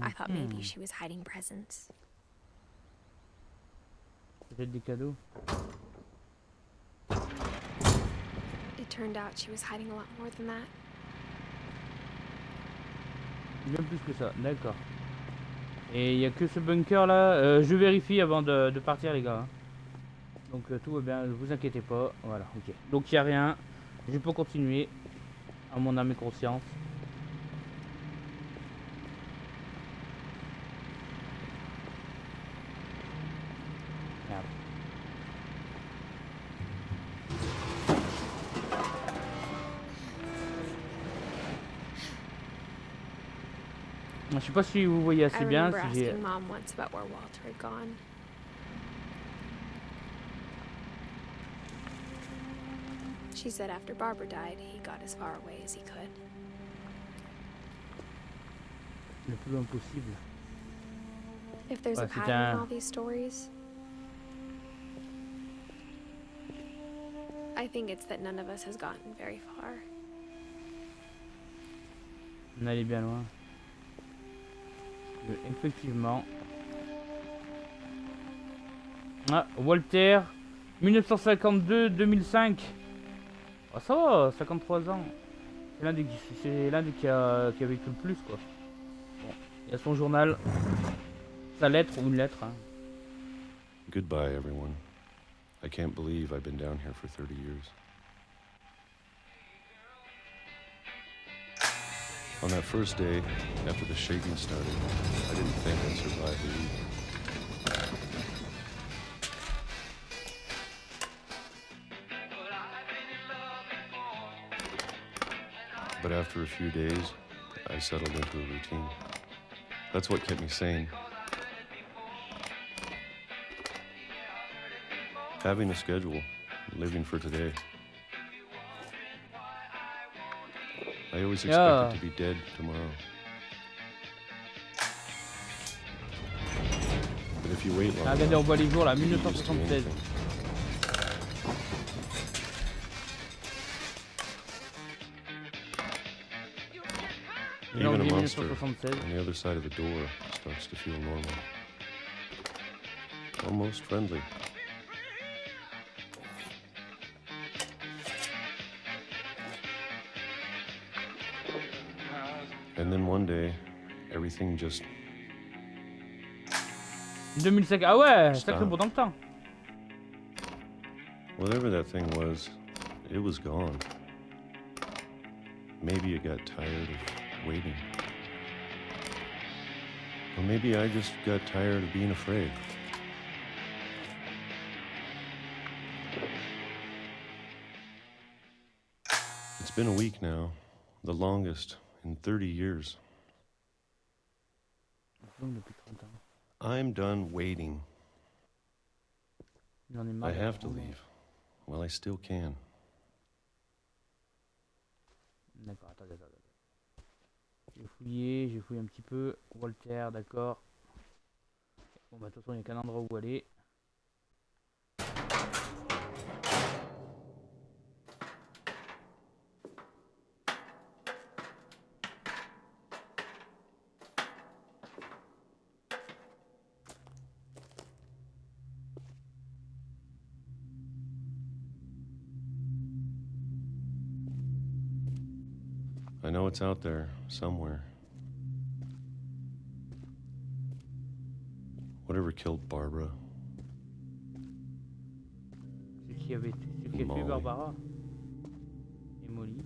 I thought maybe she was hiding presents. Peut-être des cadeaux. It turned out she was hiding a lot more than that. Bien plus que ça, d'accord. Et il n'y a que ce bunker là. Je vérifie avant de partir, les gars. Hein. Donc tout va bien, ne vous inquiétez pas. Voilà, ok. Donc il n'y a rien. Je peux continuer. À mon âme et conscience. Merde. Je sais pas si vous voyez I assez bien. remember Si j'ai... asking Mom once about where Walter had gone. She said after Barbara died, he got as far away as he could. Le plus loin possible. If there's Ouais, a c'est pattern in un- all these stories, I think it's that none of us has gotten very far. On allait bien loin. Effectivement. Ah, Walter, 1952-2005. Ah, ça va, 53 ans. C'est l'un des qui a vécu le plus, quoi. Bon, il y a son journal, sa lettre ou une lettre. Hein. Goodbye, everyone. I can't believe I've been down here for 30 years. On that first day, after the shaking started, I didn't think I'd survive the week. But after a few days, I settled into a routine. That's what kept me sane. Having a schedule, living for today. I always expected to be dead tomorrow. But if you wait long Ah, regardez, on voit les jours là, you can just do 1976. anything. Even a monster 1976. on the other side of the door starts to feel normal. Almost friendly. And then one day, everything just 2005. Ah ouais, sacré beau dans le temps. whatever that thing was, it was gone. Maybe it got tired of waiting. Or maybe I just got tired of being afraid. It's been a week now, the longest in 30 years. Donc depuis 30 ans. I'm done waiting. J'en ai I marre. have to leave. Well, I still can. D'accord, attendez. J'ai fouillé un petit peu. Walter, d'accord. Bon bah de toute façon il n'y a qu'un endroit où aller. I know it's out there, somewhere. Whatever killed Barbara. Ce qui a tué Barbara. Et Molly.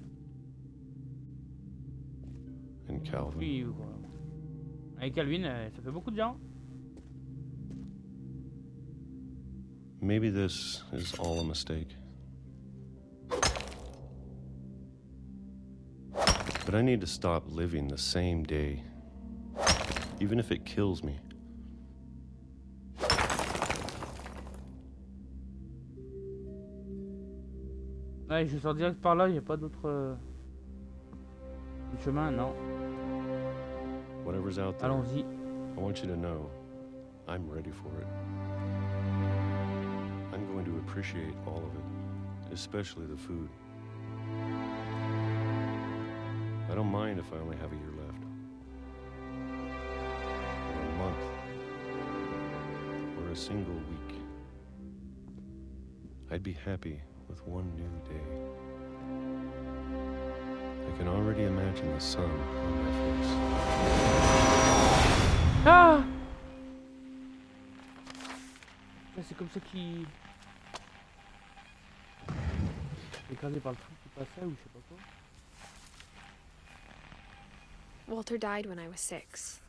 And Calvin. Oui, quoi. Avec Calvin, ça fait beaucoup de gens. Maybe this is all a mistake. But I need to stop living the same day, even if it kills me. Ouais, je sors direct par là, il n'y a pas d'autre chemin, non. Whatever's out there, Allons-y. I want you to know I'm ready for it. I'm going to appreciate all of it, especially the food. I don't mind if I only have a year left, or a month, or a single week. I'd be happy with one new day. I can already imagine the sun on my face. Ah! C'est comme ça qu'il... écrasé par le truc qui passait ou je sais pas quoi. Walter died when I was 6.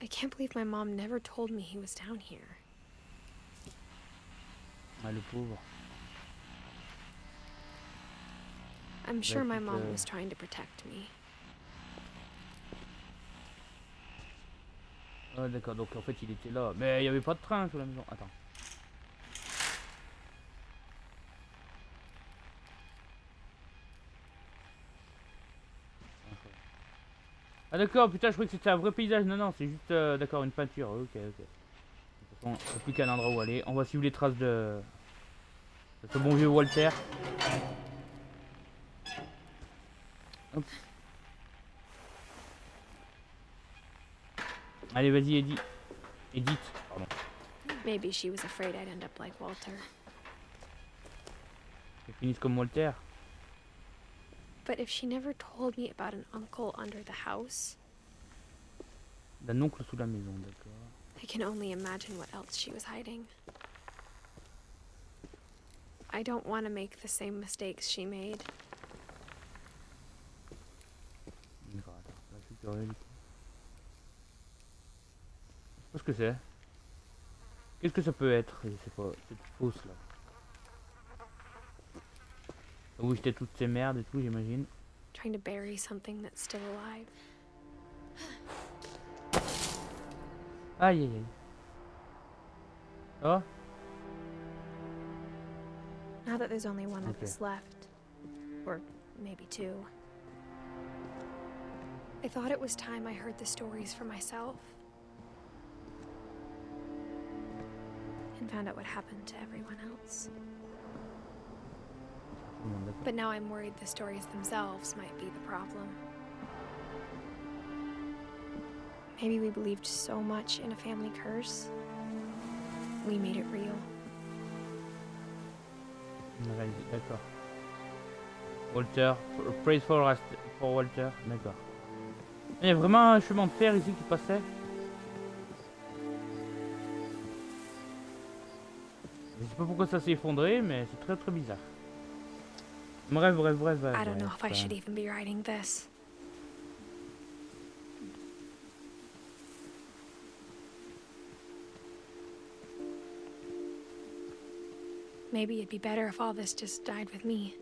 I can't believe my mom never told me he was down here. Ah, le pauvre. I'm sure my mom was trying to protect me. Ah d'accord, donc en fait il était là. Mais il n'y avait pas de train sur la maison. Attends. Ah d'accord, putain je croyais que c'était un vrai paysage. Non, non, c'est juste d'accord, une peinture. Ok. De toute façon, il n'y a plus qu'un endroit où aller. On va suivre les traces de ce bon vieux Walter. Hop. Allez, vas-y, Edith. Pardon. Maybe she was afraid I'd end up like Walter. Ils finissent comme Walter. But if she never told me about an uncle under the house, D'un oncle sous la maison, d'accord. I can only imagine what else she was hiding. I don't want to make the same mistakes she made. D'accord, attends, là, je suis curieux du coup. Je sais pas ce que c'est. Qu'est-ce que ça peut être? Je sais pas, cette fosse là. Où j'étais toutes ces merdes et tout, j'imagine. Trying to bury something that's still alive. Aïe aïe aïe. Ça va? Now that there's only one of Okay. us left, or maybe two, I thought it was time I heard the stories for myself and found out what happened to everyone else. But now I'm worried the stories themselves might be the problem. Maybe we believed so much in a family curse, we made it real. D'accord. Walter, praise for Walter, d'accord. Il y a vraiment un chemin de fer ici qui passait. Je sais pas pourquoi ça s'est effondré, mais c'est très très bizarre. Bref. I don't know if I should even be writing this. Maybe it'd be better if all this just died with me.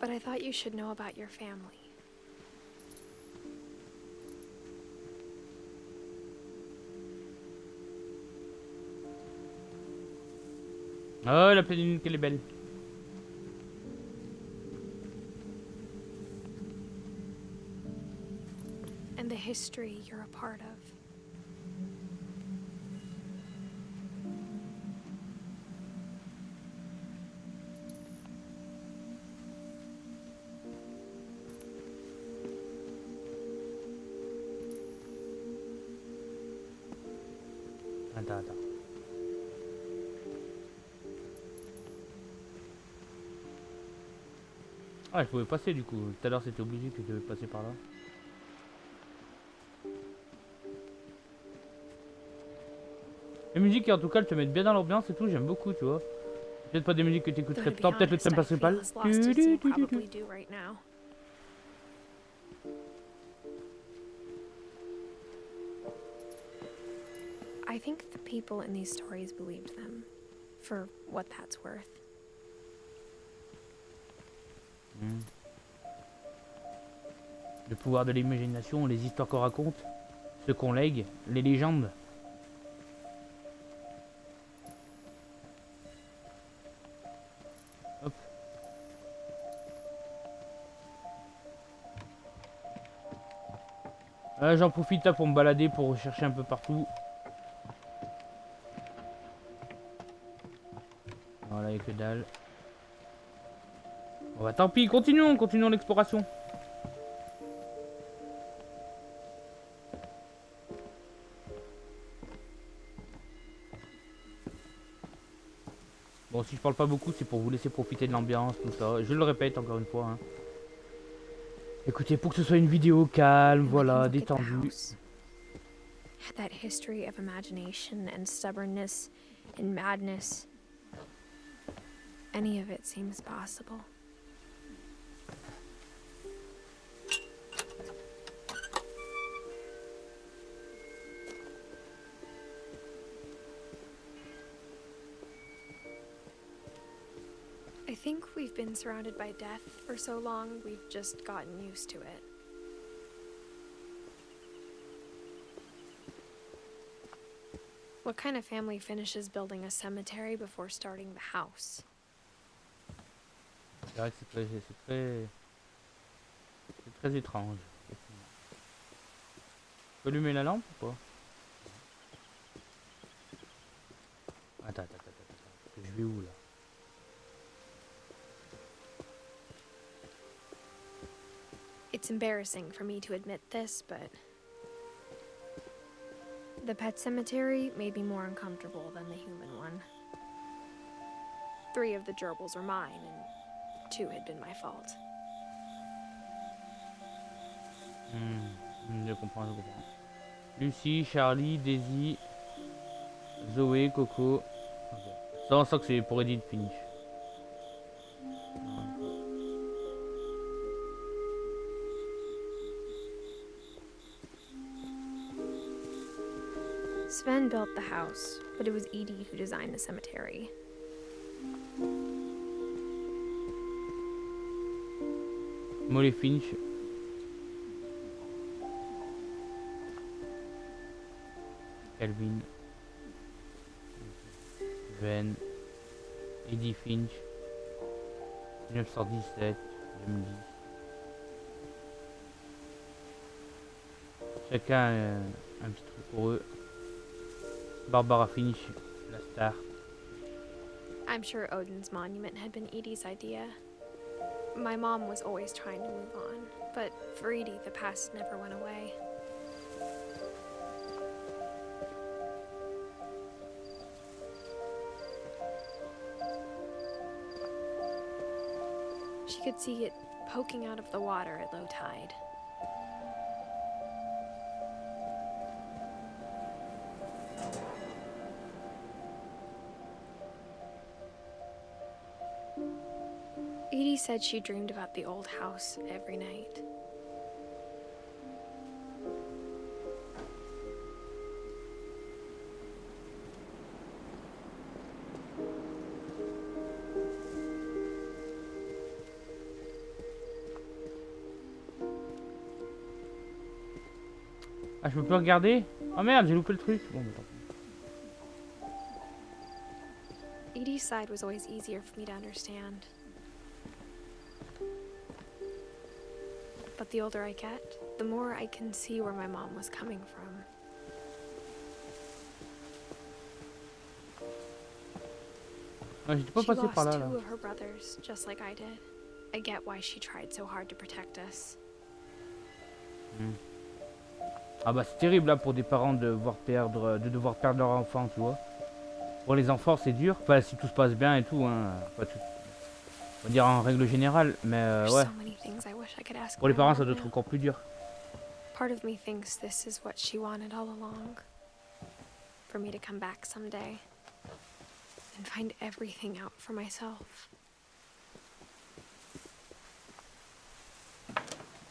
But I thought you should know about your family. Oh, la pleine lune, qu'elle est belle. And the history you're a part of. Attends. Ah, je pouvais passer du coup. Tout à l'heure, c'était obligé que je devais passer par là. Les musiques, en tout cas, elles te mettent bien dans l'ambiance et tout. J'aime beaucoup, tu vois. Peut-être pas des musiques que tu écouterais tout le temps. Peut-être le thème principal. I think the people in these stories believed them, for what that's worth. Le pouvoir de l'imagination, les histoires qu'on raconte, ce qu'on lègue, les légendes. Hop. J'en profite là pour me balader, pour rechercher un peu partout. Voilà, il n'y a que dalle. Bon bah tant pis, continuons l'exploration. Bon, si je parle pas beaucoup, c'est pour vous laisser profiter de l'ambiance, tout ça. Je le répète encore une fois. Hein. Écoutez, pour que ce soit une vidéo calme, voilà, détendue. That history of imagination and stubbornness and madness. Any of it seems possible. I think we've been surrounded by death for so long, we've just gotten used to it. What kind of family finishes building a cemetery before starting the house? C'est vrai que c'est très étrange. Tu peux allumer la lampe ou pas? Attends. Je vais où là? It's embarrassing for me to admit this, but the pet cemetery made me more uncomfortable than the human one. 3 of the gerbils were mine, and 2 had been my fault. Je comprends. Lucie, Charlie, Daisy, Zoé, Coco. Okay. Ça, on sent que c'est pour Edith Finch. Sven built the house, but it was Edie who designed the cemetery. Molly Finch. Calvin. Sven. Edith Finch. 1917. 2010. Chacun un petit truc pour eux. Barbara Finch, la star. I'm sure Odin's monument had been Edie's idea. My mom was always trying to move on, but for Edie, the past never went away. She could see it poking out of the water at low tide. Edie said she dreamed about the old house every night. Ah, je peux plus regarder? Oh merde, j'ai loupé le truc. Bon, mais tant pis. Edie's side was always easier for me to understand. But the older I get, the more I can see where my mom was coming from. Ah, j'étais pas She passé lost par là, là. two of her brothers, just like I did. I get why she tried so hard to protect us. Ah bah c'est terrible là pour des parents de devoir perdre leur enfant, tu vois. Pour les enfants c'est dur, enfin si tout se passe bien et tout, hein. Pas tout... On va dire en règle générale, mais ouais. So many things I wish I could ask Pour les my parents mom ça doit now. être encore plus dur. Part of me thinks this is what she wanted all along. For me to come back someday. And find everything out for myself.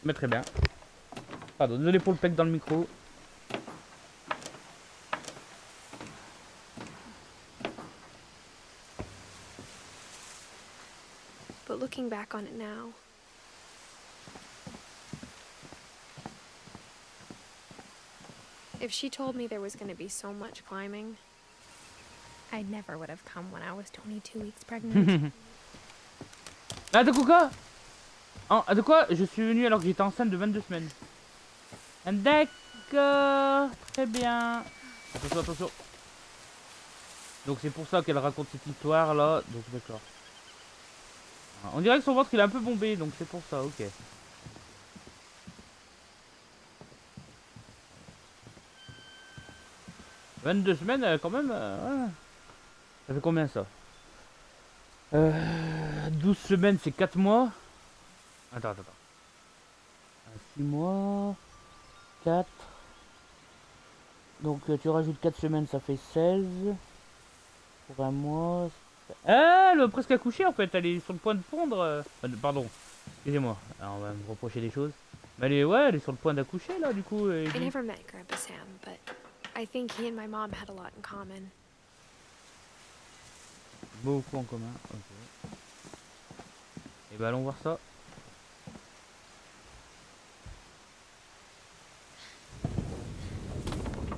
Mais très bien. Pardon, désolé pour le pec dans le micro. But looking back on it now, if she told me there was going to be so much climbing, I never would have come when I was 22 weeks pregnant. Ah de quoi? Ah de quoi? Je suis venue alors que j'étais enceinte de 22 semaines. D'accord, très bien. Attention, attention. Donc c'est pour ça qu'elle raconte cette histoire là. Donc d'accord. On dirait que son ventre il est un peu bombé, donc c'est pour ça, ok. « 22 semaines quand même, ouais. Ça fait combien ça? 12 semaines c'est 4 mois. Attends. 6 mois. 4. Donc tu rajoutes 4 semaines, ça fait 16. Pour un mois. Ah, elle a presque accouché en fait, elle est sur le point de pondre. Pardon, excusez-moi, on va me reprocher des choses. Mais elle est sur le point d'accoucher là du coup. I never met Grandpa Sam, but I think he and my mom had a lot in common. Beaucoup en commun, ok. Et bah allons voir ça.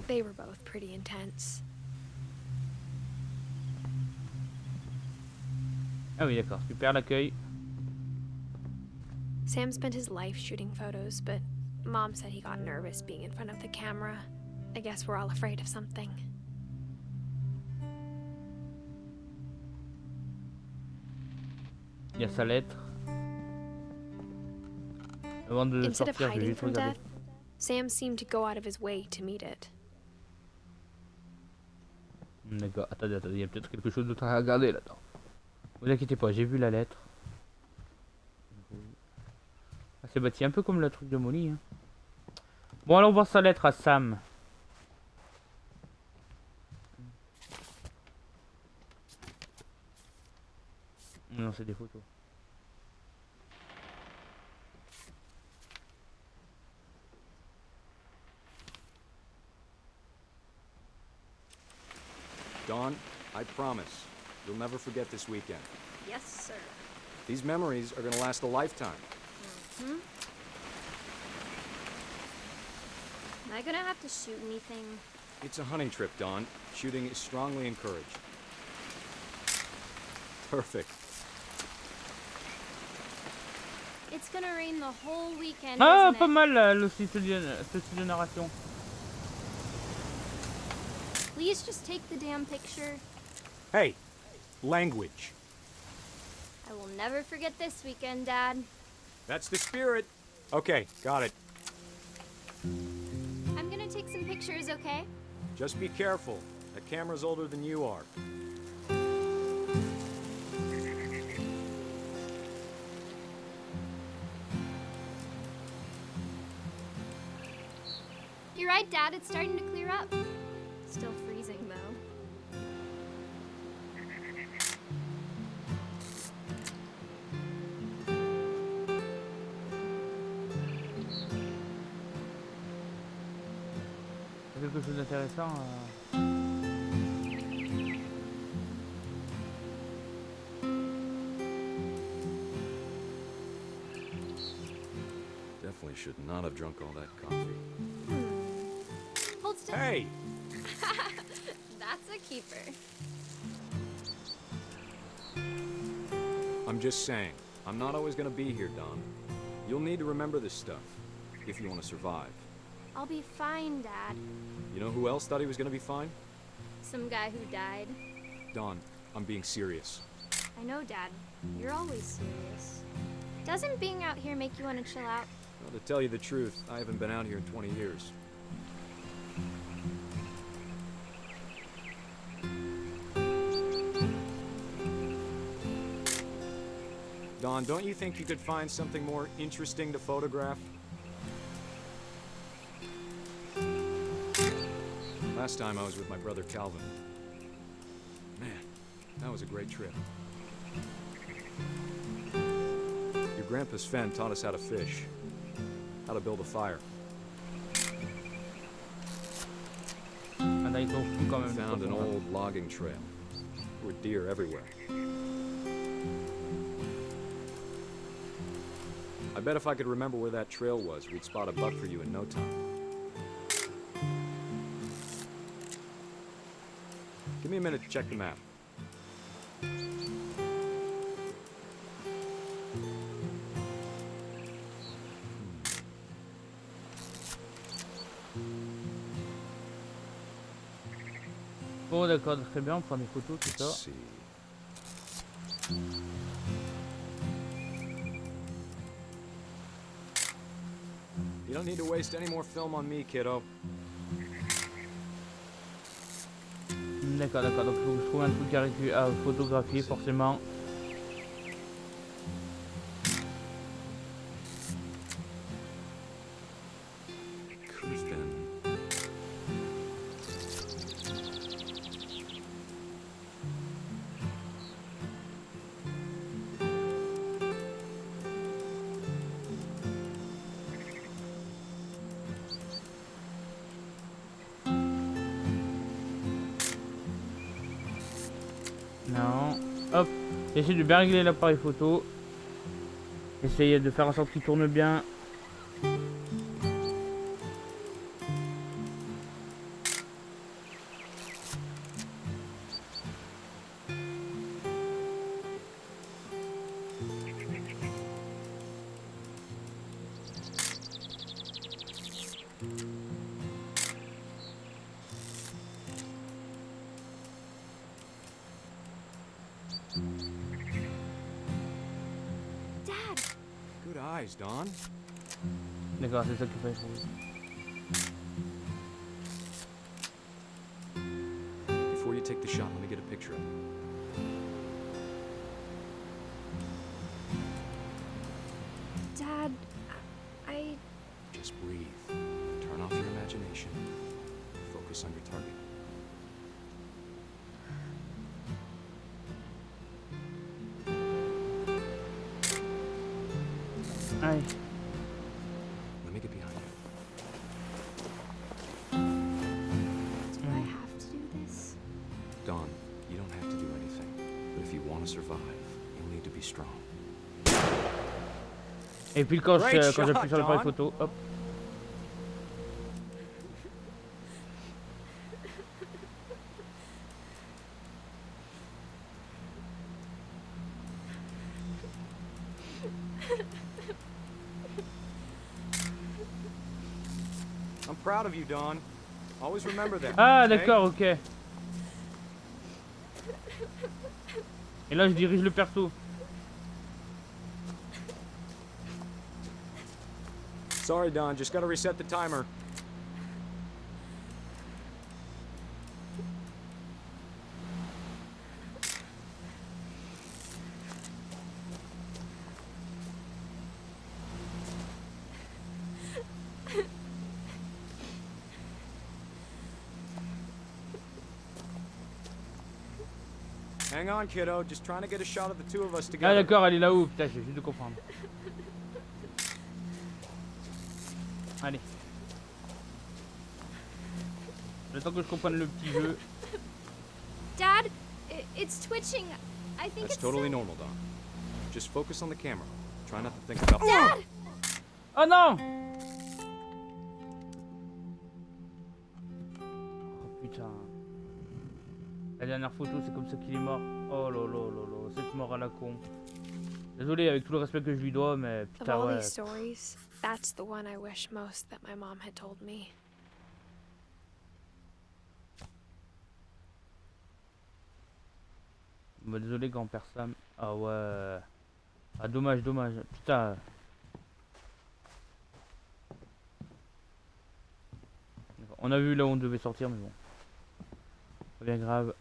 They were both pretty intense. Ah oui d'accord, super l'accueil. Sam spent his life shooting photos, but Mom said he got nervous being in front of the camera. I guess we're all afraid of something. Il y a sa lettre. Avant de Instead of sortir, je vais hiding juste from regarder. death, Sam seemed to go out of his way to meet it. D'accord, attendez, il y a peut-être quelque chose d'autre à regarder là-dedans. Vous inquiétez pas, j'ai vu la lettre. Ah, c'est bâti un peu comme le truc de Molly. Hein. Bon, allons voir sa lettre à Sam. Non, c'est des photos. Dawn, I promise, you'll never forget this weekend. Yes, sir. These memories are gonna last a lifetime. Am I gonna have to shoot anything? It's a hunting trip, Dawn. Shooting is strongly encouraged. Perfect. It's gonna rain the whole weekend, Ah, isn't pas it? mal le style de narration. Please just take the damn picture. Hey, language. I will never forget this weekend, Dad. That's the spirit. Okay, got it. I'm gonna take some pictures, okay? Just be careful. That camera's older than you are. You're right, Dad. It's starting to clear up. Still freezing, though. Quelque chose d'intéressant. Definitely should not have drunk all that coffee. Hey! That's a keeper. I'm just saying, I'm not always gonna be here, Don. You'll need to remember this stuff, if you want to survive. I'll be fine, Dad. You know who else thought he was gonna be fine? Some guy who died. Don, I'm being serious. I know, Dad. You're always serious. Doesn't being out here make you want to chill out? Well, to tell you the truth, I haven't been out here in 20 years. Don, don't you think you could find something more interesting to photograph? Last time I was with my brother Calvin. Man, that was a great trip. Your grandpa Sven taught us how to fish, how to build a fire. Ah, là, ils sont fous quand We même. found an old logging trail. There were deer everywhere. I bet if I could remember where that trail was, we'd spot a buck for you in no time. Give me a minute to check the map. Bon, d'accord, très bien, on prend des photos, tout ça. Let's see. You don't need to waste any more film on me, kiddo. D'accord, d'accord, donc il faut que je trouve un truc à photographier, forcément. Non. Hop. J'essaie de bien régler l'appareil photo. Essayer de faire en sorte qu'il tourne bien. Dad! Good eyes, Don. D'accord, c'est ça qu'il fallait trouver. Before you take the shot, let me get a picture of it. Dad, I... Just breathe. Turn off your imagination. Focus on your target. Aïe. Let me get behind you. do I have to do this? Don, you don't have to do anything. But if you want to survive, you'll need to be strong. Et puis quand Great j'appuie shot, sur l'appareil Don. photo, hop. I'm proud of you, Don. Always remember that. Ah okay? d'accord, ok. Et là je dirige le perso. Sorry, Don. Just gotta reset the timer. Hang on, kiddo. Just trying to get a shot of the two of us Ah together. d'accord, elle est là-haut, putain, j'ai juste de comprendre. Allez. Le temps que je comprenne le petit jeu. Dad, it's twitching. I think That's it's totally normal, Don. Just focus on the camera. Try not to think about. Dad! Oh non! putain. La dernière photo, c'est comme ça qu'il est mort. Oh là là là là, cette mort à la con. Désolé avec tout le respect que je lui dois, mais Of putain all ouais. these stories, that's the one I wish most that my mom had told me. Bah, désolé grand-père Sam. Ah ouais. Ah dommage, dommage. Putain. On a vu là où on devait sortir, mais bon. Pas bien grave.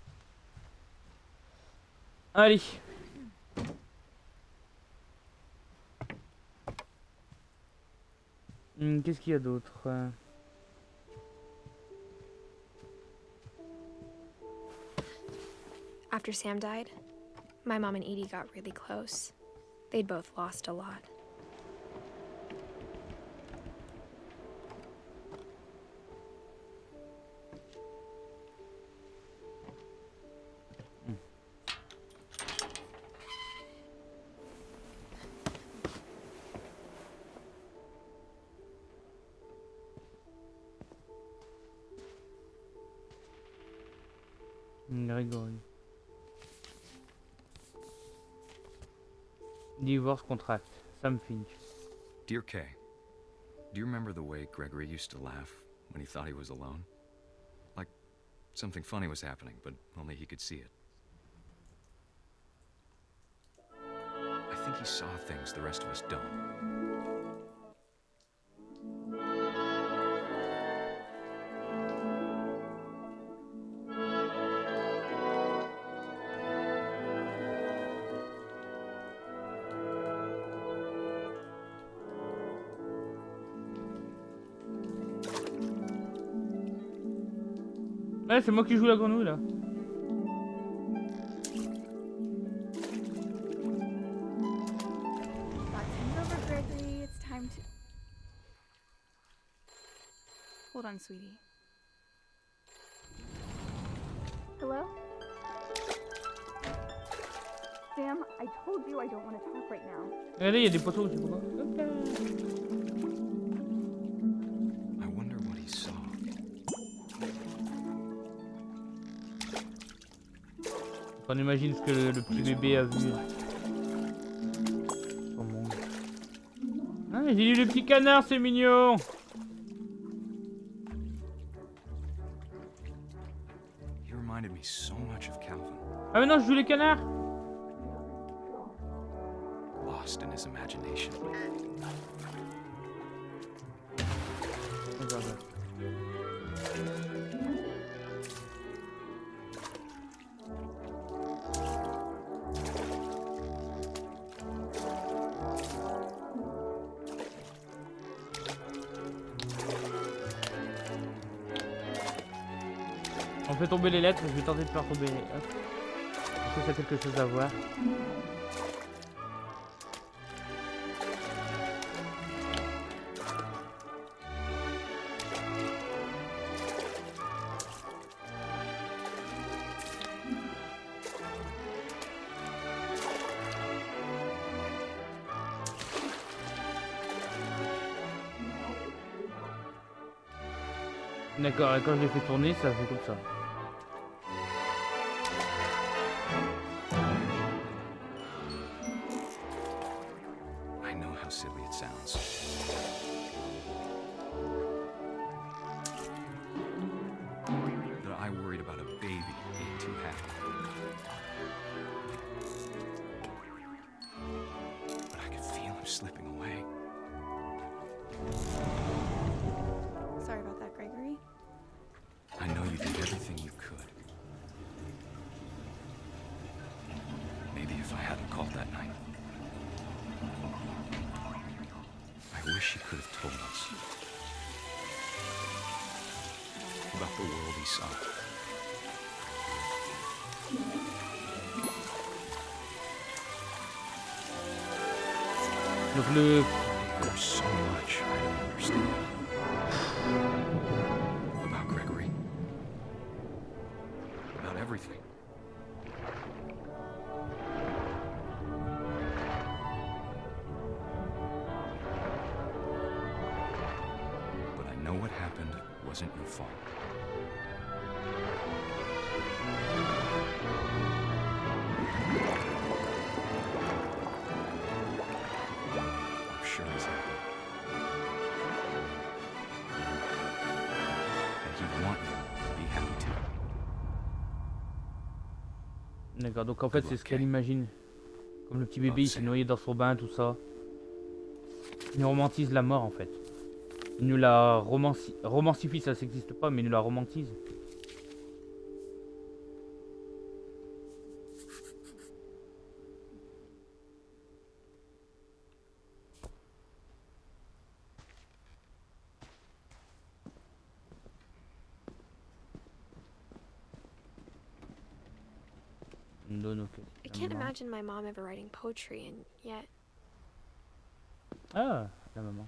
Allez. Qu'est-ce qu'il y a d'autre? After Sam died, my mom and Edie got really close. They'd both lost a lot. Grégory. Divorce contract. Sam Finch. Dear Kay, do you remember the way Gregory used to laugh when he thought he was alone? Like something funny was happening, but only he could see it. I think he saw things the rest of us don't. Ouais, c'est moi qui joue la grenouille là. Over, Gregory. It's time to. Hold on, sweetie. Hello? Sam, I told you I don't want to talk right now. Regardez, il y a des poteaux, je sais pas quoi. I wonder what he saw. On imagine ce que le petit bébé a vu. Oh mon Dieu. Ah, j'ai lu le petit canard, c'est mignon. He reminded me so much of Calvin. Ah mais non, je joue les canards. Lost in his imagination. On fait tomber les lettres, je vais tenter de faire tomber les lettres. Est-ce que ça a quelque chose à voir? D'accord, et quand je l'ai fait tourner, ça fait comme ça. I know how silly it sounds. That I worried about a baby being too happy. But I could feel him slipping away. Sorry about that, Gregory. I know you did everything you could. Maybe if I hadn't called that night. I wish he could have told us about the world he saw. Donc le... There's so much I don't understand. About Gregory. About everything. But I know what happened wasn't your fault. I'm sure he's happy. And he'd want you to be happy too. D'accord, donc en fait c'est ce qu'elle imagine. Comme le petit bébé il s'est noyé dans son bain, tout ça. Il nous romantise la mort en fait. Il nous la romancifie, ça n'existe pas, mais il nous la romantise. I can't imagine my mom ever writing poetry, and yet... Ah, la maman.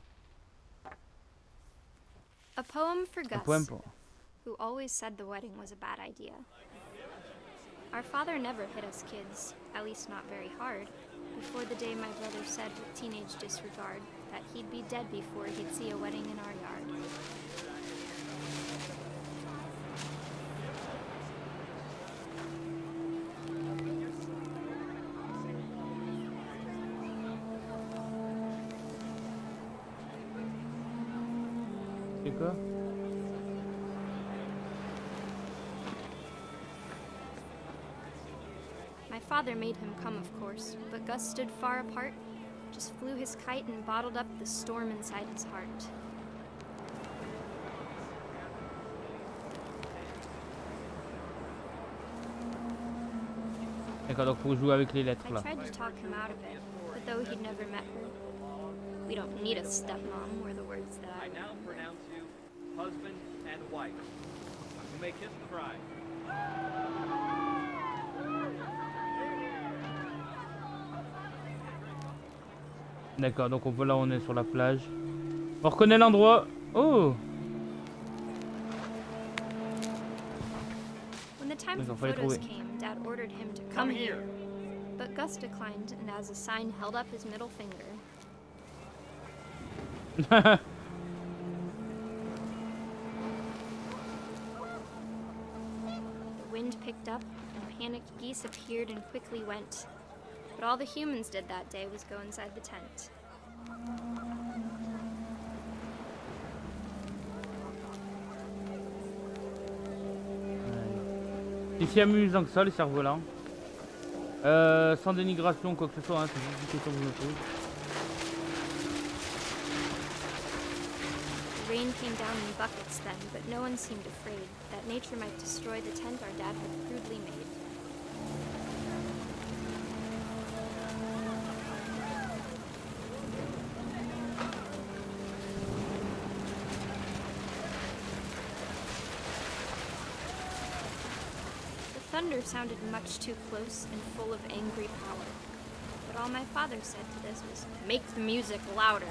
A poem for Un Gus, poème pour... who always said the wedding was a bad idea. Our father never hit us kids, at least not very hard, before the day my brother said with teenage disregard that he'd be dead before he'd see a wedding in our yard. C'est quoi? My father made him come, of course, but Gus stood far apart, just flew his kite and bottled up the storm inside his heart. D'accord, donc faut jouer avec les lettres I là. tried to talk him out of it, but though he'd never met her, we don't need a stepmom, were the words that I now pronounce you husband and wife. You may kiss the bride. D'accord, donc là on est sur la plage. On reconnaît l'endroit. Oh! When the time for photos came, Dad ordered him to come here. But Gus declined, and as a sign held up his middle finger. The wind picked up, and panicked geese appeared and quickly went. But all the humans did that day was go inside the tent. C'est si amusant que ça, les cerfs-volants. Sans dénigration, quoi que ce soit, hein, c'est juste une question que je me pose. The rain came down in buckets then, but no one seemed afraid that nature might destroy the tent our dad had crudely made. The thunder sounded much too close and full of angry power. But all my father said to this was, "Make the music louder."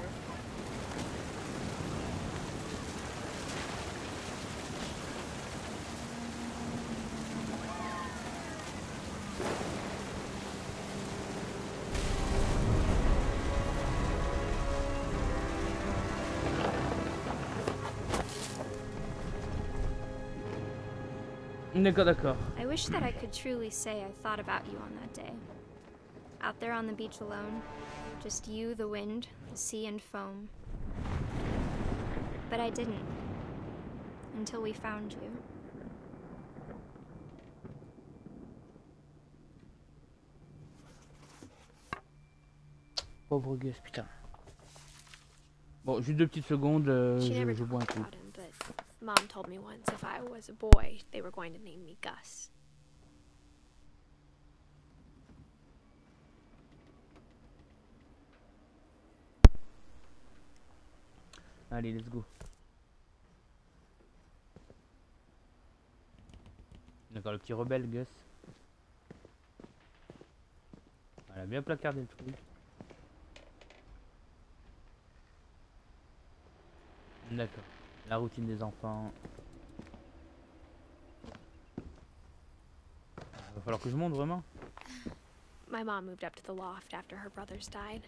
D'accord. I wish that I could truly say I thought about you on that day. Out there on the beach alone, just you, the wind, the sea and foam. But I didn't. Until we found you. Pauvre Gus, putain. Bon, juste 2 petites secondes, je bois un coup. Mom told me once if I was a boy, they were going to name me Gus. Allez, let's go. D'accord, le petit rebelle Gus. Elle a bien placardé le truc. D'accord. La routine des enfants. Il va falloir que je monte vraiment. My mom moved up to the loft after her brothers died.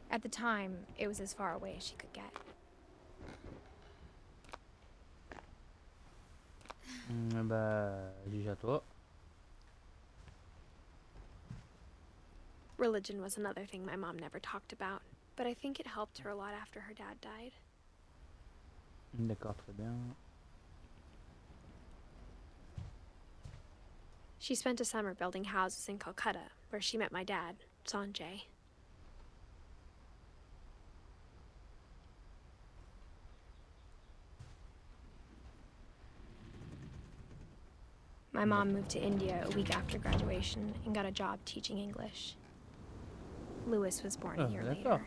At the time, it was as far away as she could get. Bah, déjà à toi. Religion was another thing my mom never talked about, but I think it helped her a lot after her dad died. D'accord, très bien. She spent a summer building houses in Calcutta, where she met my dad, Sanjay. My mom moved to India a week after graduation and got a job teaching English. Louis was born a year later.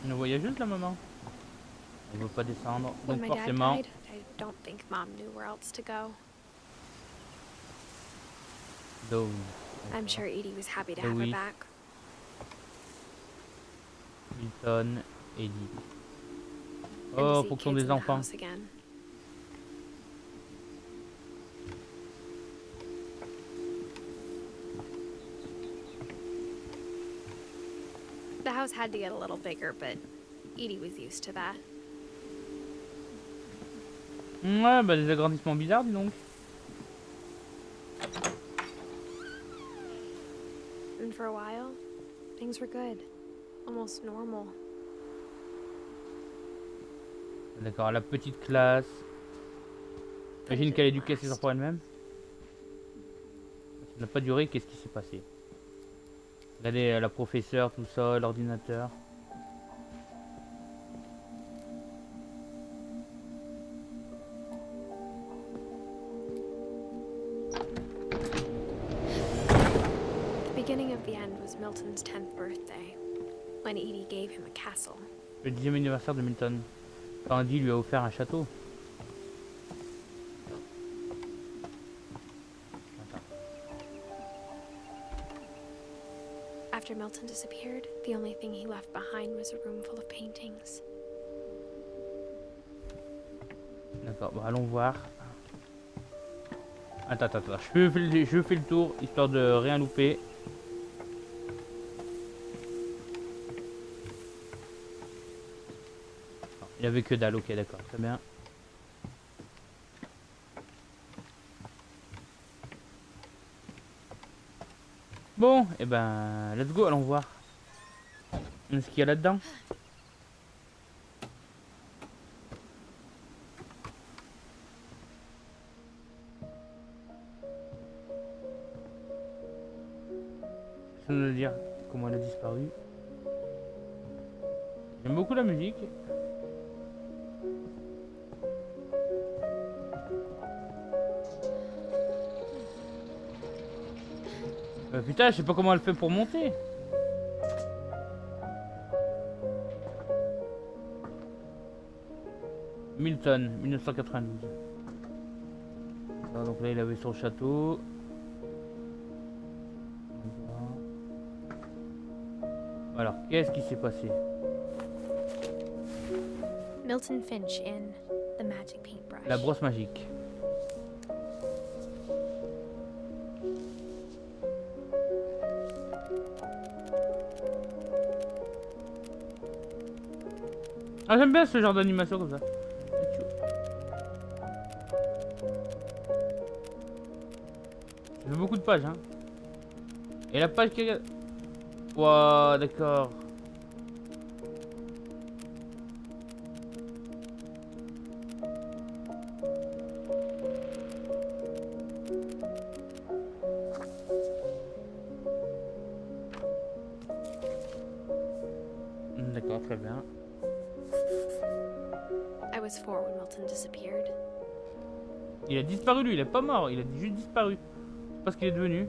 Une voyageuse la maman. Elle veut pas descendre, When donc my dad forcément. died, I don't think mom knew where else to go. Donc, I'm sure Edie was happy to have her Louis. back. Milton, Edith. And Oh, to see fonction kids des in the enfants. house again. The house had to get a little bigger, but Edie was used to that. Ouais, bah des agrandissements bizarres, dis donc. And for a while, things were good. Almost normal. D'accord, la petite classe. J'imagine qu'elle éduquait ses enfants elle-même. Ça n'a pas duré, qu'est-ce qui s'est passé? Regardez la professeure, tout ça, l'ordinateur. The beginning of the end was Milton's 10th birthday, when Edie gave him a castle. Le 10e anniversaire de Milton. Quand Andy lui a offert un château. After Milton disappeared, the only thing he left behind was a room full of paintings. D'accord, bon, allons voir. Attends. Je fais le tour, histoire de rien louper. Il n'y avait que dalle, ok, d'accord, très bien. Bon, et ben, let's go, allons voir. Ce qu'il y a là-dedans. Ça nous dire comment elle a disparu. J'aime beaucoup la musique. Putain, je sais pas comment elle fait pour monter. Milton, 1992. Ah, donc là, il avait son château. Alors, qu'est-ce qui s'est passé? Milton Finch in The Magic Paintbrush. La brosse magique. Ah, j'aime bien ce genre d'animation comme ça. Ça fait beaucoup de pages, hein. Et la page qui... Wow, d'accord. D'accord, très bien. I was 4 when Milton disappeared. Il a disparu lui, il est pas mort, il a juste disparu. Je sais pas ce qu'il est devenu.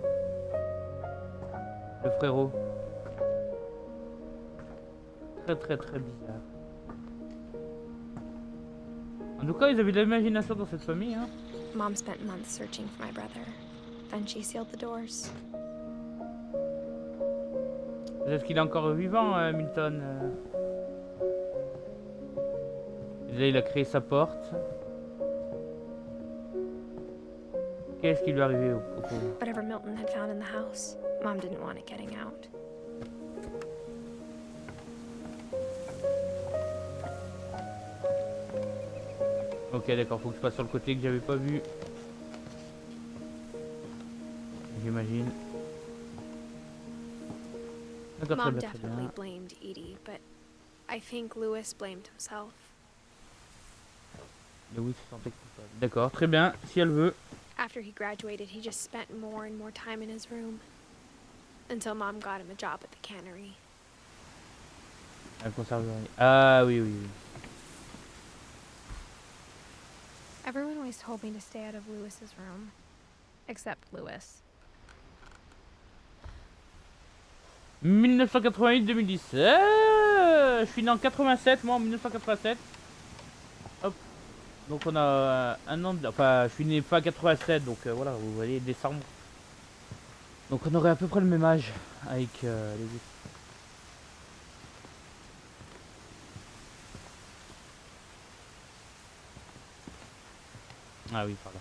Le frérot. Très bizarre. En tout cas, ils avaient de l'imagination dans cette famille, hein. Mom spent months searching for my brother. Then she sealed the doors. Peut-être qu'il est encore vivant, Milton. Et là, il a créé sa porte. Qu'est-ce qui lui est arrivé au pauvre? Whatever Milton had found in the house, Mom didn't want it getting out. Ok, d'accord, faut que je passe sur le côté que j'avais pas vu. J'imagine. D'accord, très Mom bien, très definitely bien. blamed Edie, but I think Louis blamed himself. Louis se sentait coupable. D'accord, très bien, si elle veut. After he graduated, he just spent more and more time in his room. Until Mom got him a job at the cannery. Un conserverie. Ah oui, oui, oui. Everyone always told me to stay out of Louis's room. Except Louis. 1988-2010. Je suis né en 87, moi en 1987. Hop. Donc on a un an de... Enfin, je suis né fin 87, donc voilà, vous voyez, décembre. Donc on aurait à peu près le même âge avec les deux. Ah oui, pardon.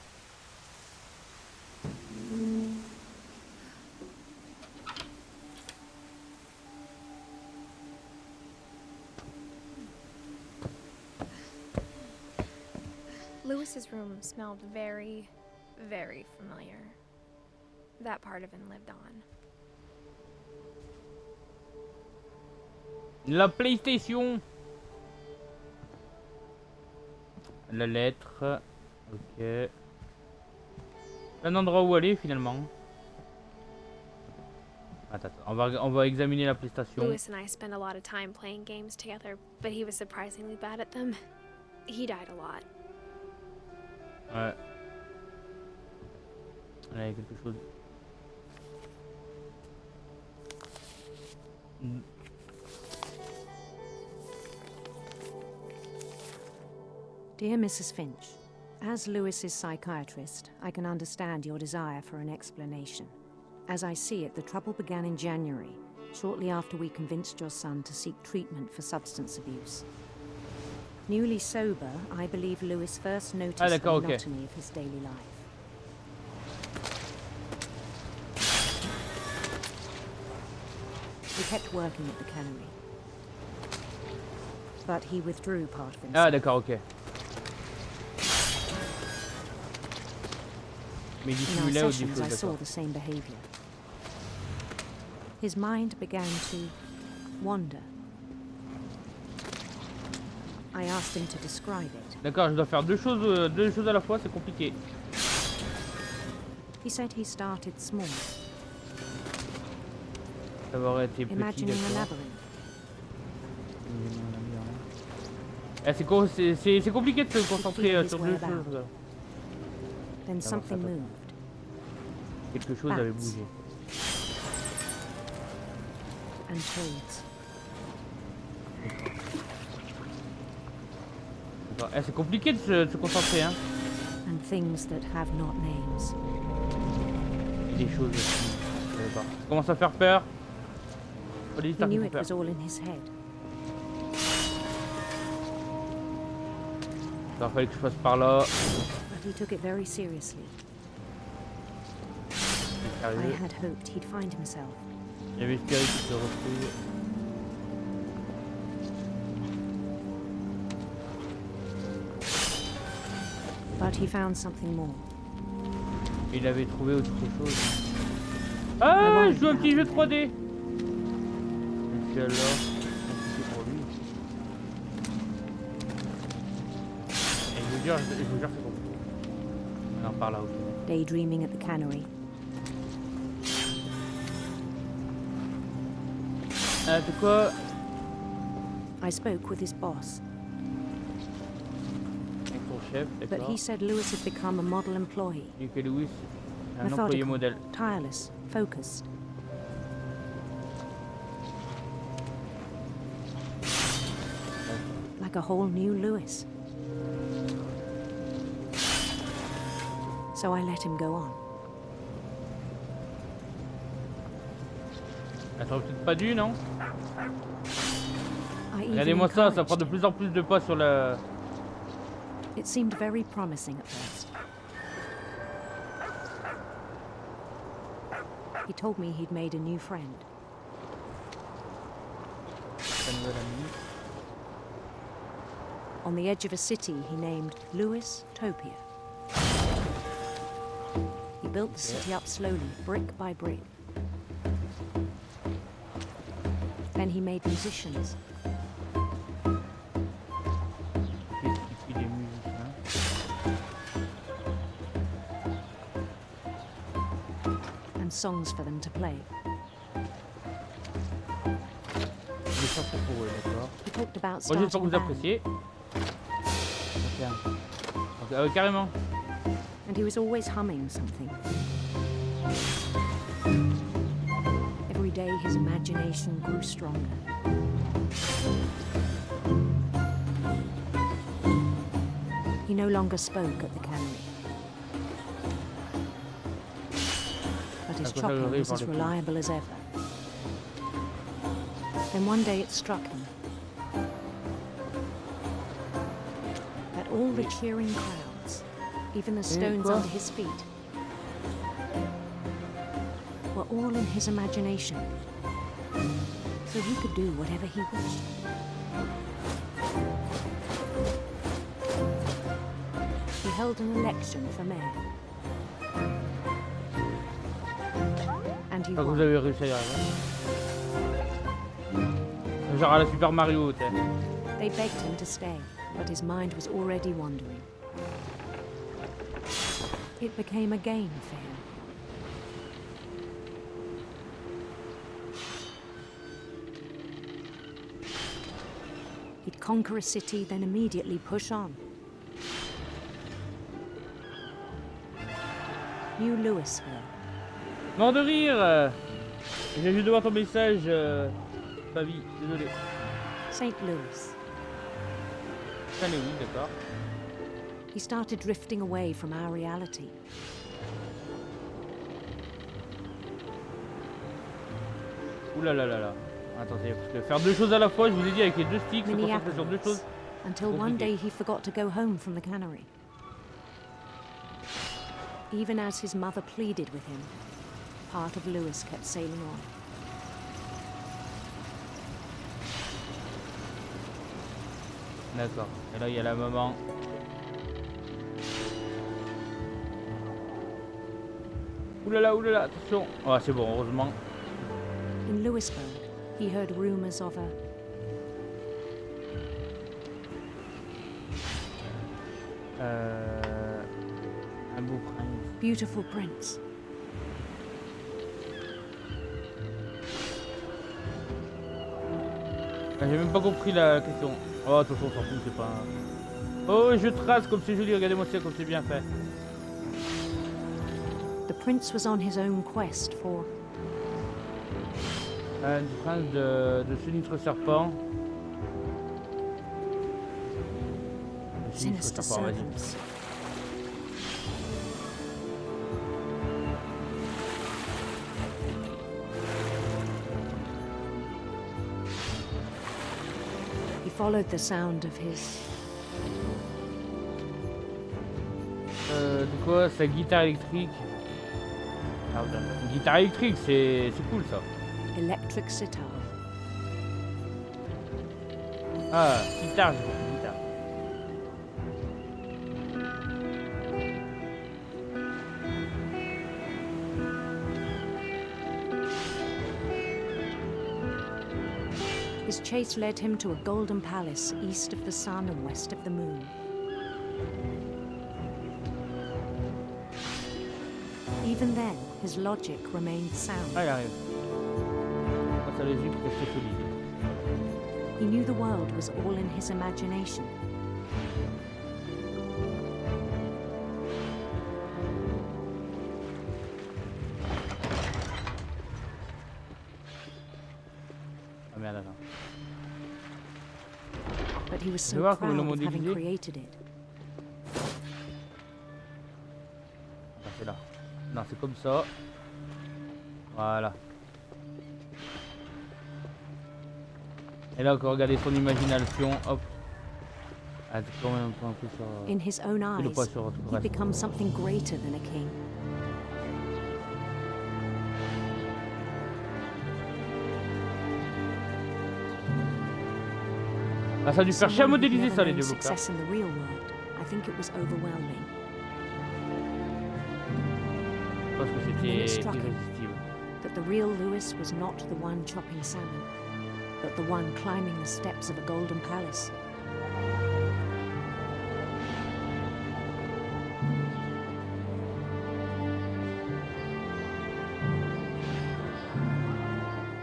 Louis's room smelled very, very familiar. That part of him lived on. La PlayStation. La lettre. Ok. Un endroit où aller finalement. Attends, on va examiner la PlayStation. Louis and I spent a lot of time playing games together, but he was surprisingly bad at them. He died a lot. Ouais. Là, il y a quelque chose. Dear Mrs. Finch, as Louis's psychiatrist, I can understand your desire for an explanation. As I see it, the trouble began in January, shortly after we convinced your son to seek treatment for substance abuse. Newly sober, I believe Louis first noticed the monotony of his daily life. He kept working at the cannery, but he withdrew part of himself. Ah d'accord, ok. Mais in our sessions, I saw the same behavior. His mind began to wander. I asked him to describe it. D'accord, je dois faire deux choses à la fois, c'est compliqué. He said he started small. Ça aurait été petit, Imagining a labyrinth. C'est compliqué de se concentrer sur deux choses. Then something moved. Quelque chose avait bougé. And toads. C'est compliqué de se concentrer, hein. And things that have not names. Et des choses aussi. Ça commence à faire peur. He knew it was all in his head. Il fallait que je passe par là. But he took it very seriously. I had hoped he'd find himself. J'avais espéré qu'il se retrouve. But he found something more. Il avait trouvé autre chose. Ah, je joue un petit jeu de 3D. Et puis alors, c'est pour lui. Et je vous jure, c'est compliqué. On en parle là, ok. Daydreaming at the cannery. C'est quoi? I spoke with his boss. Avec son chef, But he said Louis had become a model employee. Et que Louis est un employé modèle. Tireless, focused. Like a whole new Louis. So I let him go on. Ça aurait peut-être pas dû, non? Regardez-moi ça, ça prend de plus en plus de pas sur la... It seemed very promising at first. He told me he'd made a new friend. on the edge of a city he named Louis Topia. He built the city up slowly, brick by brick. Then he made musicians. And songs for them to play. He talked about Moi, juste pour starting que a vous band. appréciez. Ok, carrément. And he was always humming something. Every day his imagination grew stronger. He no longer spoke at the cannery. But his chopper was as reliable as ever. Then one day it struck him that all the cheering crowds, even the stones under his feet, were all in his imagination, so he could do whatever he wished. He held an election for mayor. And he Vous won. avez réussi à y arriver. Genre à la Super Mario, tu sais. They begged him to stay, but his mind was already wandering. It became a game for him. He'd conquer a city, then immediately push on. New Louisville. Non de rire. J'ai juste de voir ton message, Fabi, désolé. St. Louis. Allez, oui, d'accord. He started drifting away from our reality. Ouh là là là là. Attendez, parce que faire deux choses à la fois, je vous ai dit, avec les deux sticks, se concentrer sur deux choses. Until one day he forgot to go home from the cannery. Even as his mother pleaded with him, part of Louis kept sailing on. D'accord. Et là, il y a la maman. Ouh là là, attention. Oh, c'est bon, heureusement. In Louisburg, he heard rumors of un beau prince. Beautiful prince. Ah, j'ai même pas compris la question. Oh, de toute façon, on s'en fout, c'est pas... Oh, je trace comme c'est joli, regardez-moi ça, comme c'est bien fait. The prince was on his own quest for Du prince de sinistre serpent. sinister serpents. He followed the sound of his De quoi? Sa guitare électrique. Ah, putain. Une guitare électrique, c'est cool ça. electric sitar. Ah, guitare, j'ai compris, guitare. His chase led him to a golden palace east of the sun and west of the moon. Even then, his logic remained sound. Ah, il arrive. Quand ça les yeux, c'est solide. He knew the world was all in his imagination. Ah merde, attends. But he was so Je vais voir proud comment ils l'ont of having modélisé. created it. Ah, c'est là. Non, c'est comme ça. Voilà. Et là, encore regarder son imagination, hop. Ah, c'est quand même un peu sur... In his own c'est le eyes, poids sur tout le he reste. becomes something greater than a king. Ah, ça a dû faire chier à Someone who'd modéliser never ça, les known développeurs. success in the real world. I think it was overwhelming. Parce que Then c'était it struck him irrésistible. that the real Lewis was not the one chopping salmon, but the one climbing the steps of a golden palace.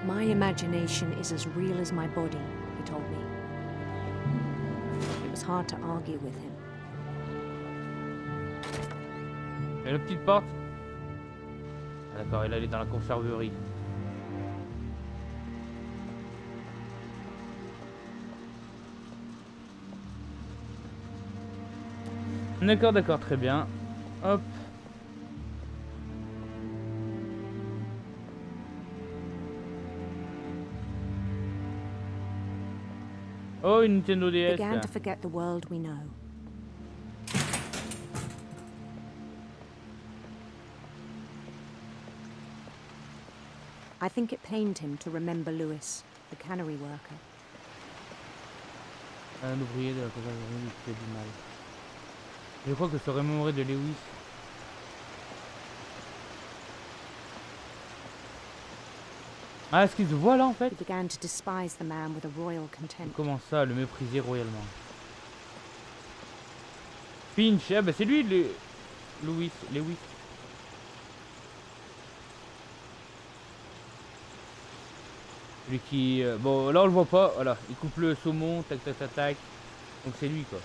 My imagination is as real as my body, he told me. It was hard to argue with him. Et la petite porte. Ah, d'accord, elle est dans la conserverie. D'accord, d'accord, très bien. Hop. Oh, une Nintendo DS. Began to forget the world we know. I think it pained him to remember Lewis, the cannery worker. Un ouvrier de la conserverie qui fait du mal. Je crois que se remémorer de Lewis. Ah, est-ce qu'il se voit là en fait? He began to despise the man with a royal contempt. Comment ça, le mépriser royalement? Finch, ah bah c'est lui, Lewis. Lui qui... bon, là on le voit pas, voilà. Il coupe le saumon, tac tac tac tac. Donc c'est lui quoi.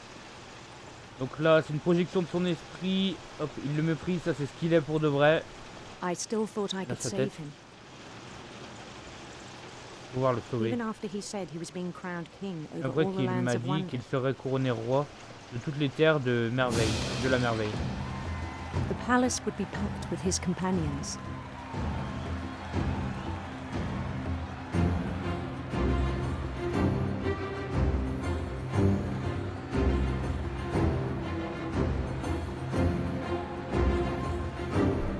Donc là, c'est une projection de son esprit. Hop, il le méprise, ça c'est ce qu'il est pour de vrai. I still thought I could save him. Pouvoir le sauver. Even after he said he was being crowned king over Après all the qu'il lands m'a of dit wonder. qu'il serait couronné roi de toutes les terres de merveille, de la merveille. The palace would be packed with his companions.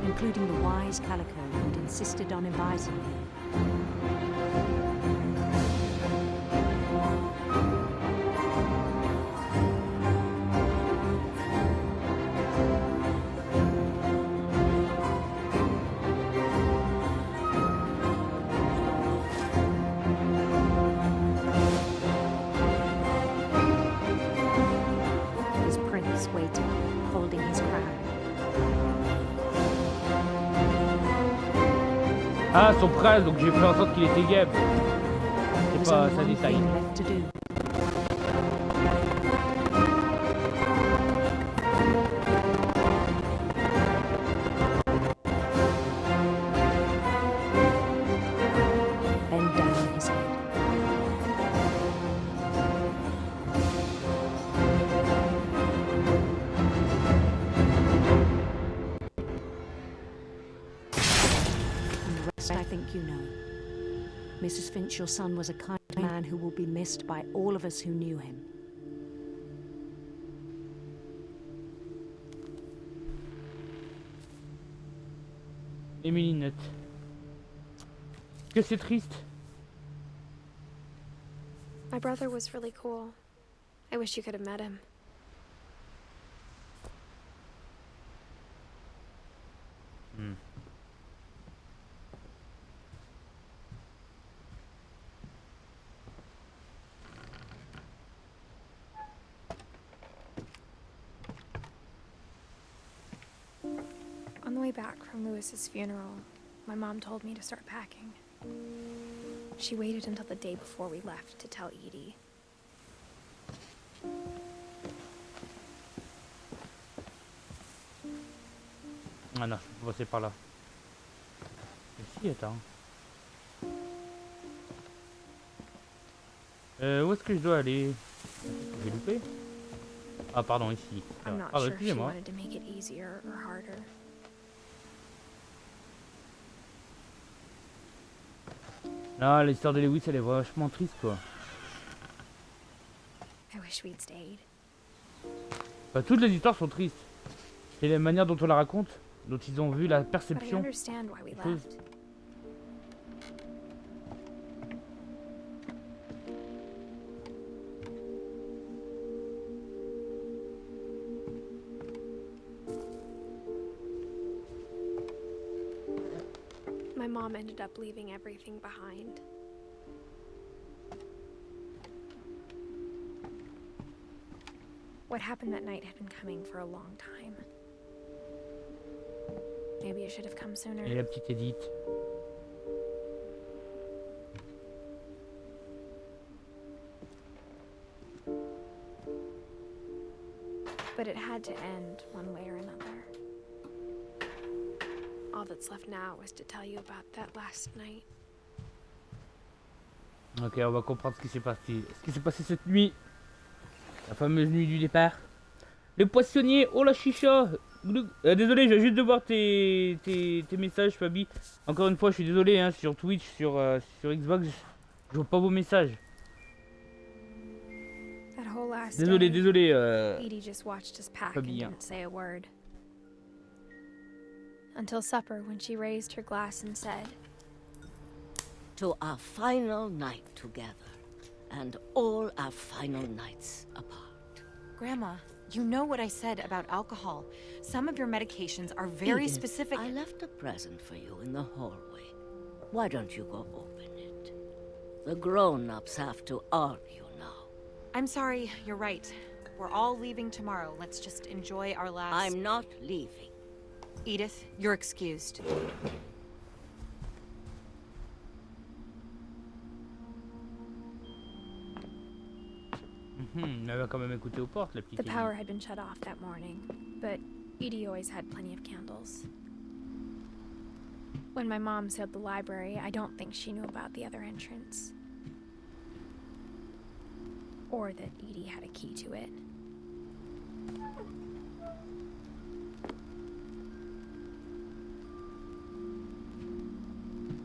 Including the wise Calico who'd insisted on advising him. His prince waited, holding his crown. Ah, son prince, donc j'ai fait en sorte qu'il était gay. There C'est was pas only ça one détail. thing left to do. Bend down his head. And the rest I think you know. Mrs. Finch, your son was a kind man who will be missed by all of us who knew him. Emily Nutt. Que c'est triste. My brother was really cool. I wish you could have met him. On the way back from Lewis's funeral, my mom told me to start packing. She waited until the day before we left to tell Edie. Ah non, je peux passer par là. Mais si, attends. Où est-ce que je dois aller? J'ai loupé? Ah pardon, ici. I'm not Ah bah sure if she excusez-moi. wanted to make it easier or harder. Non, l'histoire de Lewis, elle est vachement triste quoi. I wish we'd stayed. Enfin, toutes les histoires sont tristes. C'est la manière dont on la raconte, dont ils ont vu la But I perception. understand why we des choses. left. mom ended up leaving everything behind. What happened that night had been coming for a long time. Maybe it should have come sooner. Et la petite Edith. But it had to end one way or another. All that's left now is to tell you about that last night. Ok, on va comprendre ce qui s'est passé. Ce qui s'est passé cette nuit. La fameuse nuit du départ. Le poissonnier, oh la chicha. Désolé, je viens juste de voir tes messages, Fabi. Encore une fois, je suis désolé, hein, sur Twitch, sur Xbox, je vois pas vos messages. That whole last Désolé, day, Edie just watched us pack Fabi, and didn't say a word. Until supper, when she raised her glass and said, "To our final night together, and all our final nights apart." Grandma, you know what I said about alcohol. Some of your medications are very Edith, specific. I left a present for you in the hallway. Why don't you go open it? The grown-ups have to argue now. I'm sorry, you're right. We're all leaving tomorrow. Let's just enjoy our last... I'm not leaving. Edith, you're excused. Elle va quand même écouter aux portes, la petite the Edith. power had been shut off that morning, but Edie always had plenty of candles. When my mom sailed the library, I don't think she knew about the other entrance. Or that Edie had a key to it.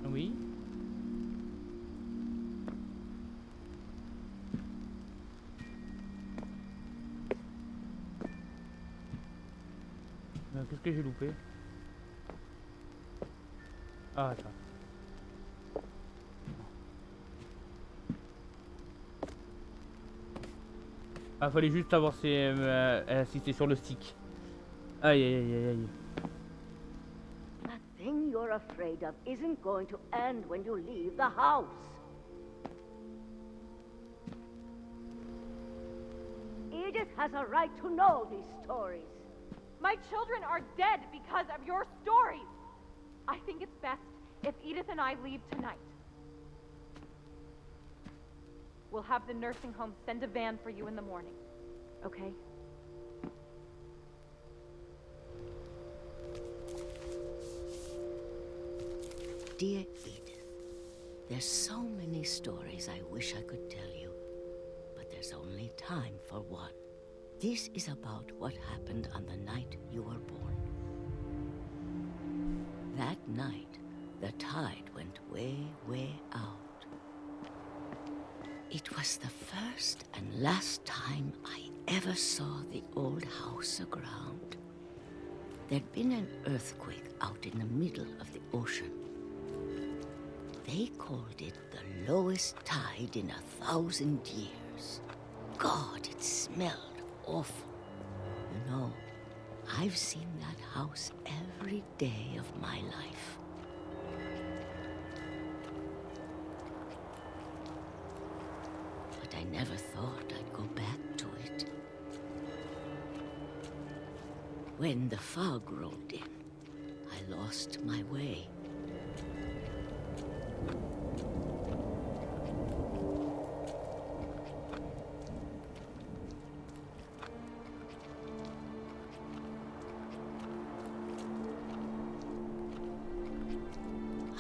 Oui. Qu'est-ce que j'ai loupé? Ah, attends. Ah, fallait juste avoir assister sur le stick. Aïe, aïe, aïe, aïe, aïe. That thing you're afraid of isn't going to end when you leave the house. Edith has a right to know these stories. My children are dead because of your stories. I think it's best if Edith and I leave tonight. We'll have the nursing home send a van for you in the morning, okay? Dear Edith, there's so many stories I wish I could tell you, but there's only time for one. This is about what happened on the night you were born. That night, the tide went way, way out. It was the first and last time I ever saw the old house aground. There'd been an earthquake out in the middle of the ocean. They called it the lowest tide in 1,000 years. God, it smelled awful. You know, I've seen that house every day of my life. But I never thought I'd go back to it. When the fog rolled in, I lost my way.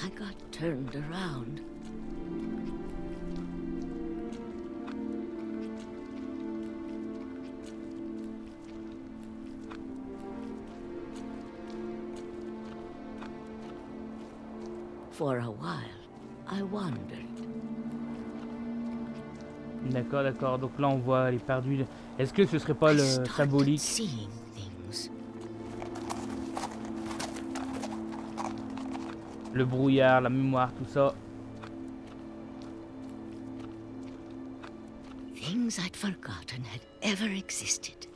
I got turned around. For a while, I wandered. D'accord, d'accord. Donc là, on voit les perdus. Est-ce que ce serait pas le symbolique? Seeing things. Le brouillard, la mémoire, tout ça. Things I'd forgotten had ever existed.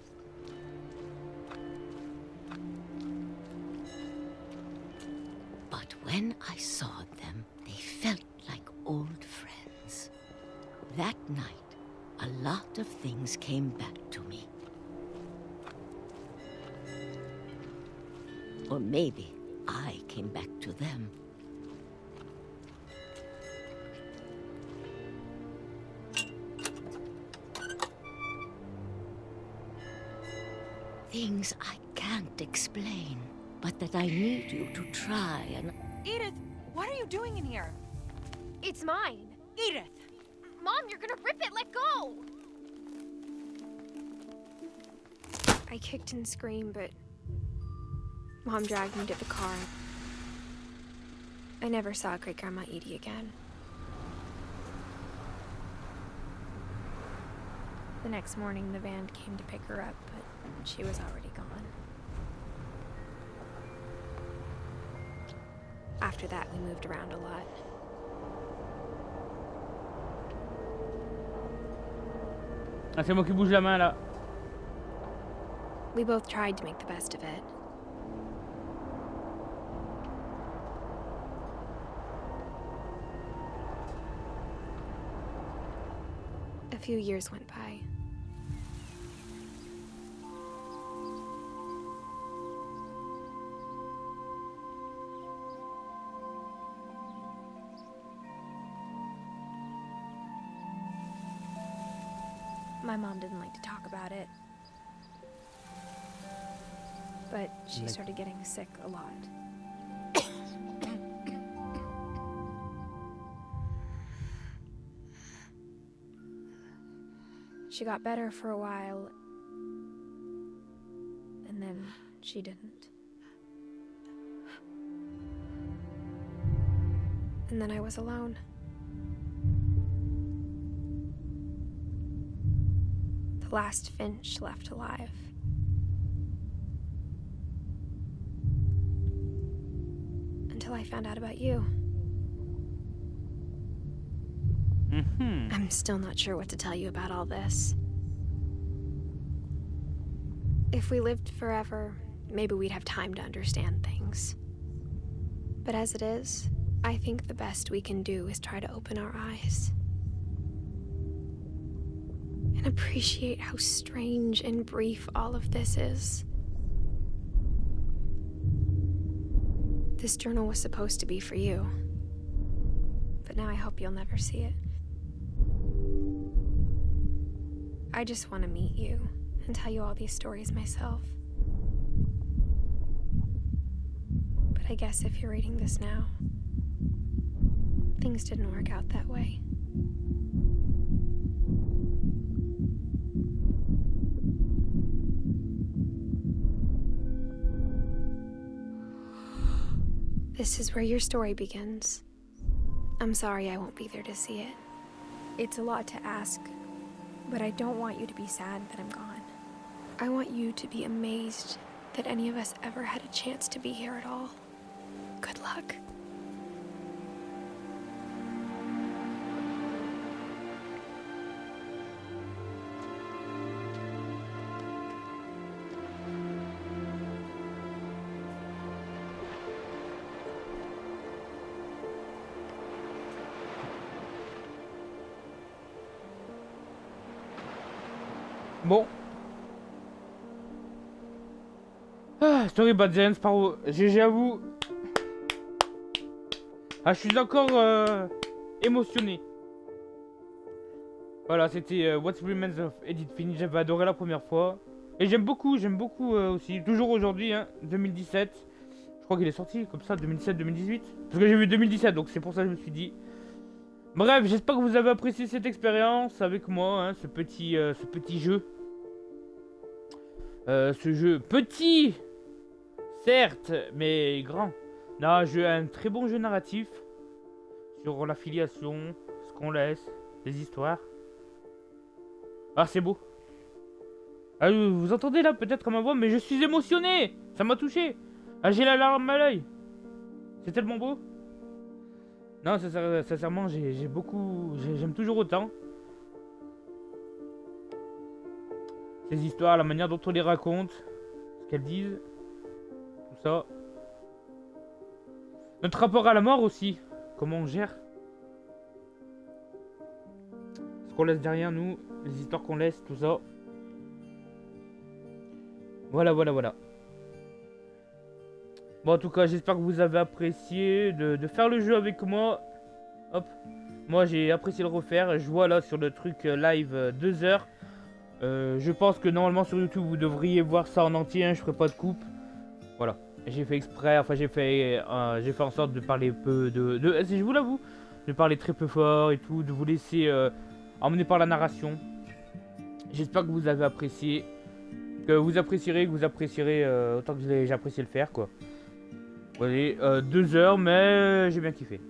But when I saw them, they felt like old friends. That night, a lot of things came back to me. Or maybe I came back to them. Things I can't explain, but that I need you to try and... Edith, what are you doing in here? It's mine. Edith! Mom, you're gonna rip it! Let go! I kicked and screamed, but Mom dragged me to the car. I never saw Great-Grandma Edie again. The next morning, the van came to pick her up, but she was already gone. After that, we moved around a lot. Ah, c'est moi qui bouge la main là. We both tried to make the best of it. A few years went by. My mom didn't like to talk about it, but she started getting sick a lot. She got better for a while, and then she didn't. And then I was alone. The last Finch left alive. Until I found out about you. I'm still not sure what to tell you about all this. If we lived forever, maybe we'd have time to understand things. But as it is, I think the best we can do is try to open our eyes. And appreciate how strange and brief all of this is. This journal was supposed to be for you. But now I hope you'll never see it. I just want to meet you and tell you all these stories myself. But I guess if you're reading this now, things didn't work out that way. This is where your story begins. I'm sorry I won't be there to see it. It's a lot to ask, but I don't want you to be sad that I'm gone. I want you to be amazed that any of us ever had a chance to be here at all. Good luck. Bon. Ah, Story by Jane Sparrow. GG à vous. Ah, je suis encore émotionné. Voilà, c'était What Remains of Edith Finch. J'avais adoré la première fois. Et j'aime beaucoup aussi. Toujours aujourd'hui, hein, 2017. Je crois qu'il est sorti comme ça, 2017-2018. Parce que j'ai vu 2017, donc c'est pour ça que je me suis dit. Bref, j'espère que vous avez apprécié cette expérience avec moi, hein, ce petit jeu. Ce jeu petit, certes, mais grand. Non, un très bon jeu narratif sur la filiation, ce qu'on laisse, les histoires. Ah, c'est beau. Ah, vous entendez là peut-être à ma voix, mais je suis émotionné. Ça m'a touché. Ah, j'ai la larme à l'œil. C'est tellement beau. Non, sincèrement, j'aime toujours autant. Ces histoires, la manière dont on les raconte, ce qu'elles disent, tout ça. Notre rapport à la mort aussi. Comment on gère. Ce qu'on laisse derrière nous. Les histoires qu'on laisse, tout ça. Voilà. Bon, en tout cas, j'espère que vous avez apprécié de faire le jeu avec moi. Hop. Moi, j'ai apprécié le refaire. Je vois là sur le truc live 2 heures. Je pense que normalement sur YouTube, vous devriez voir ça en entier. Hein, je ferai pas de coupe. Voilà. J'ai fait exprès. Enfin, j'ai fait en sorte de parler peu je vous l'avoue. De parler très peu fort et tout. De vous laisser emmener par la narration. J'espère que vous avez apprécié. Que vous apprécierez autant que j'ai apprécié le faire, quoi. Voilà, 2 heures, mais j'ai bien kiffé.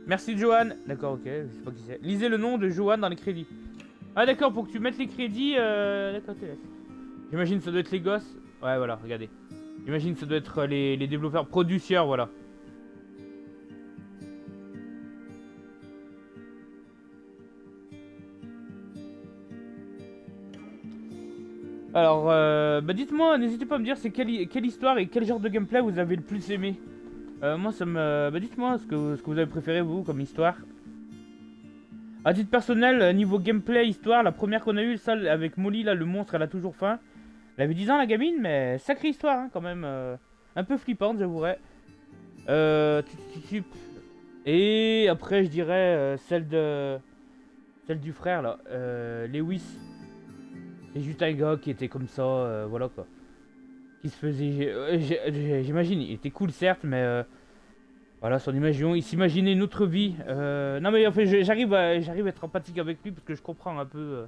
Merci Johan. D'accord, ok, je sais pas qui c'est. Lisez le nom de Johan dans les crédits. Ah d'accord, pour que tu mettes les crédits, d'accord, te laisse. J'imagine que ça doit être les gosses. Ouais, voilà, regardez. J'imagine que ça doit être les développeurs, producteurs, voilà. Alors, bah dites-moi, n'hésitez pas à me dire c'est quelle histoire et quel genre de gameplay vous avez le plus aimé. Moi, ça me... Bah dites-moi ce que vous avez préféré, vous, comme histoire. À titre personnel, niveau gameplay, histoire, la première qu'on a eue, celle avec Molly, là, le monstre, elle a toujours faim. Elle avait 10 ans, la gamine, mais sacrée histoire, hein, quand même. Un peu flippante, j'avouerais. Et après, je dirais celle du frère, là. Lewis. C'est juste un gars qui était comme ça, voilà quoi. Qui se faisait... J'imagine, il était cool certes, mais... voilà, son imagination, il s'imaginait une autre vie. Non mais en fait, j'arrive à être empathique avec lui parce que je comprends un peu...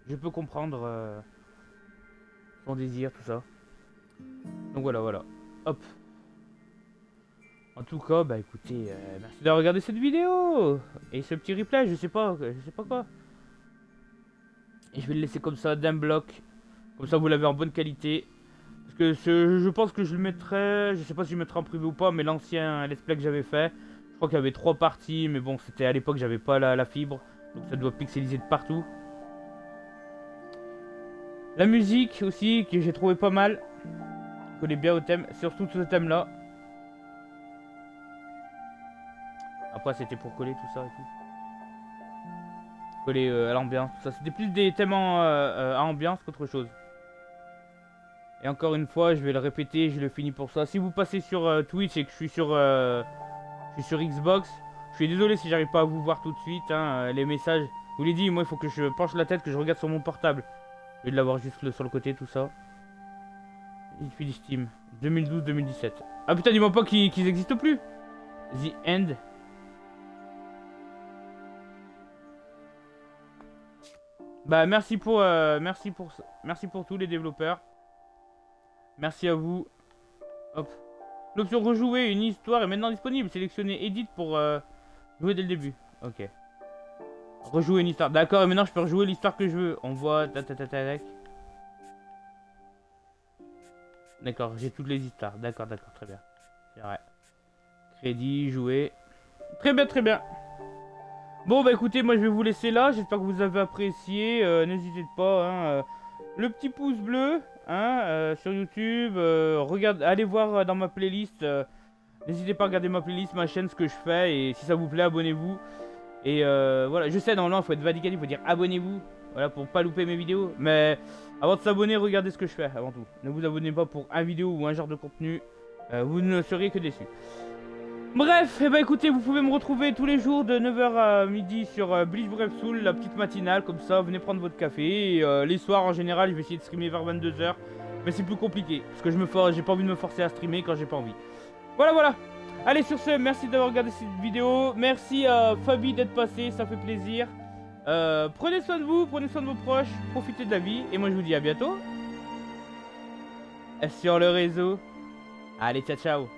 je peux comprendre son désir, tout ça. Donc voilà. Hop. En tout cas, bah écoutez, merci d'avoir regardé cette vidéo. Et ce petit replay, je sais pas quoi. Et je vais le laisser comme ça d'un bloc. Comme ça vous l'avez en bonne qualité. Parce que je pense que je le mettrai. Je sais pas si je le mettrai en privé ou pas. Mais l'ancien let's play que j'avais fait. Je crois qu'il y avait 3 parties. Mais bon c'était à l'époque j'avais pas la fibre. Donc ça doit pixeliser de partout. La musique aussi que j'ai trouvé pas mal. Je connais bien au thème. Surtout ce thème là. Après c'était pour coller tout ça et tout. Coller à l'ambiance, tout ça. C'était plus des thèmes à ambiance qu'autre chose. Et encore une fois, je vais le répéter, je le finis pour ça. Si vous passez sur Twitch et que je suis sur Xbox, je suis désolé si j'arrive pas à vous voir tout de suite. Hein, les messages, je vous l'ai dit, moi il faut que je penche la tête, que je regarde sur mon portable. Au lieu de l'avoir juste sur le côté, tout ça. Il suffit du Steam. 2012-2017. Ah putain, dis-moi pas qu'ils existent plus. The End. Bah merci pour tous les développeurs. Merci à vous. Hop. L'option rejouer une histoire est maintenant disponible. Sélectionnez Edit pour jouer dès le début. Ok. Rejouer une histoire. D'accord, et maintenant je peux rejouer l'histoire que je veux. On voit... D'accord, j'ai toutes les histoires. D'accord, très bien. C'est vrai. Crédit, jouer. Très bien. Bon bah écoutez, moi je vais vous laisser là, j'espère que vous avez apprécié, n'hésitez pas, hein, le petit pouce bleu, hein, sur YouTube, allez voir dans ma playlist, n'hésitez pas à regarder ma playlist, ma chaîne, ce que je fais, et si ça vous plaît, abonnez-vous, et voilà, je sais, normalement il faut être vadicatif, il faut dire abonnez-vous, voilà, pour pas louper mes vidéos, mais avant de s'abonner, regardez ce que je fais, avant tout, ne vous abonnez pas pour un vidéo ou un genre de contenu, vous ne serez que déçus. Bref, et bah écoutez, vous pouvez me retrouver tous les jours de 9h à midi sur Bleach Brave Soul, la petite matinale, comme ça, venez prendre votre café. Et les soirs, en général, je vais essayer de streamer vers 22h. Mais c'est plus compliqué, parce que j'ai pas envie de me forcer à streamer quand j'ai pas envie. Voilà. Allez, sur ce, merci d'avoir regardé cette vidéo. Merci à Fabi d'être passé, ça fait plaisir. Prenez soin de vous, prenez soin de vos proches, profitez de la vie. Et moi, je vous dis à bientôt. Sur le réseau. Allez, ciao.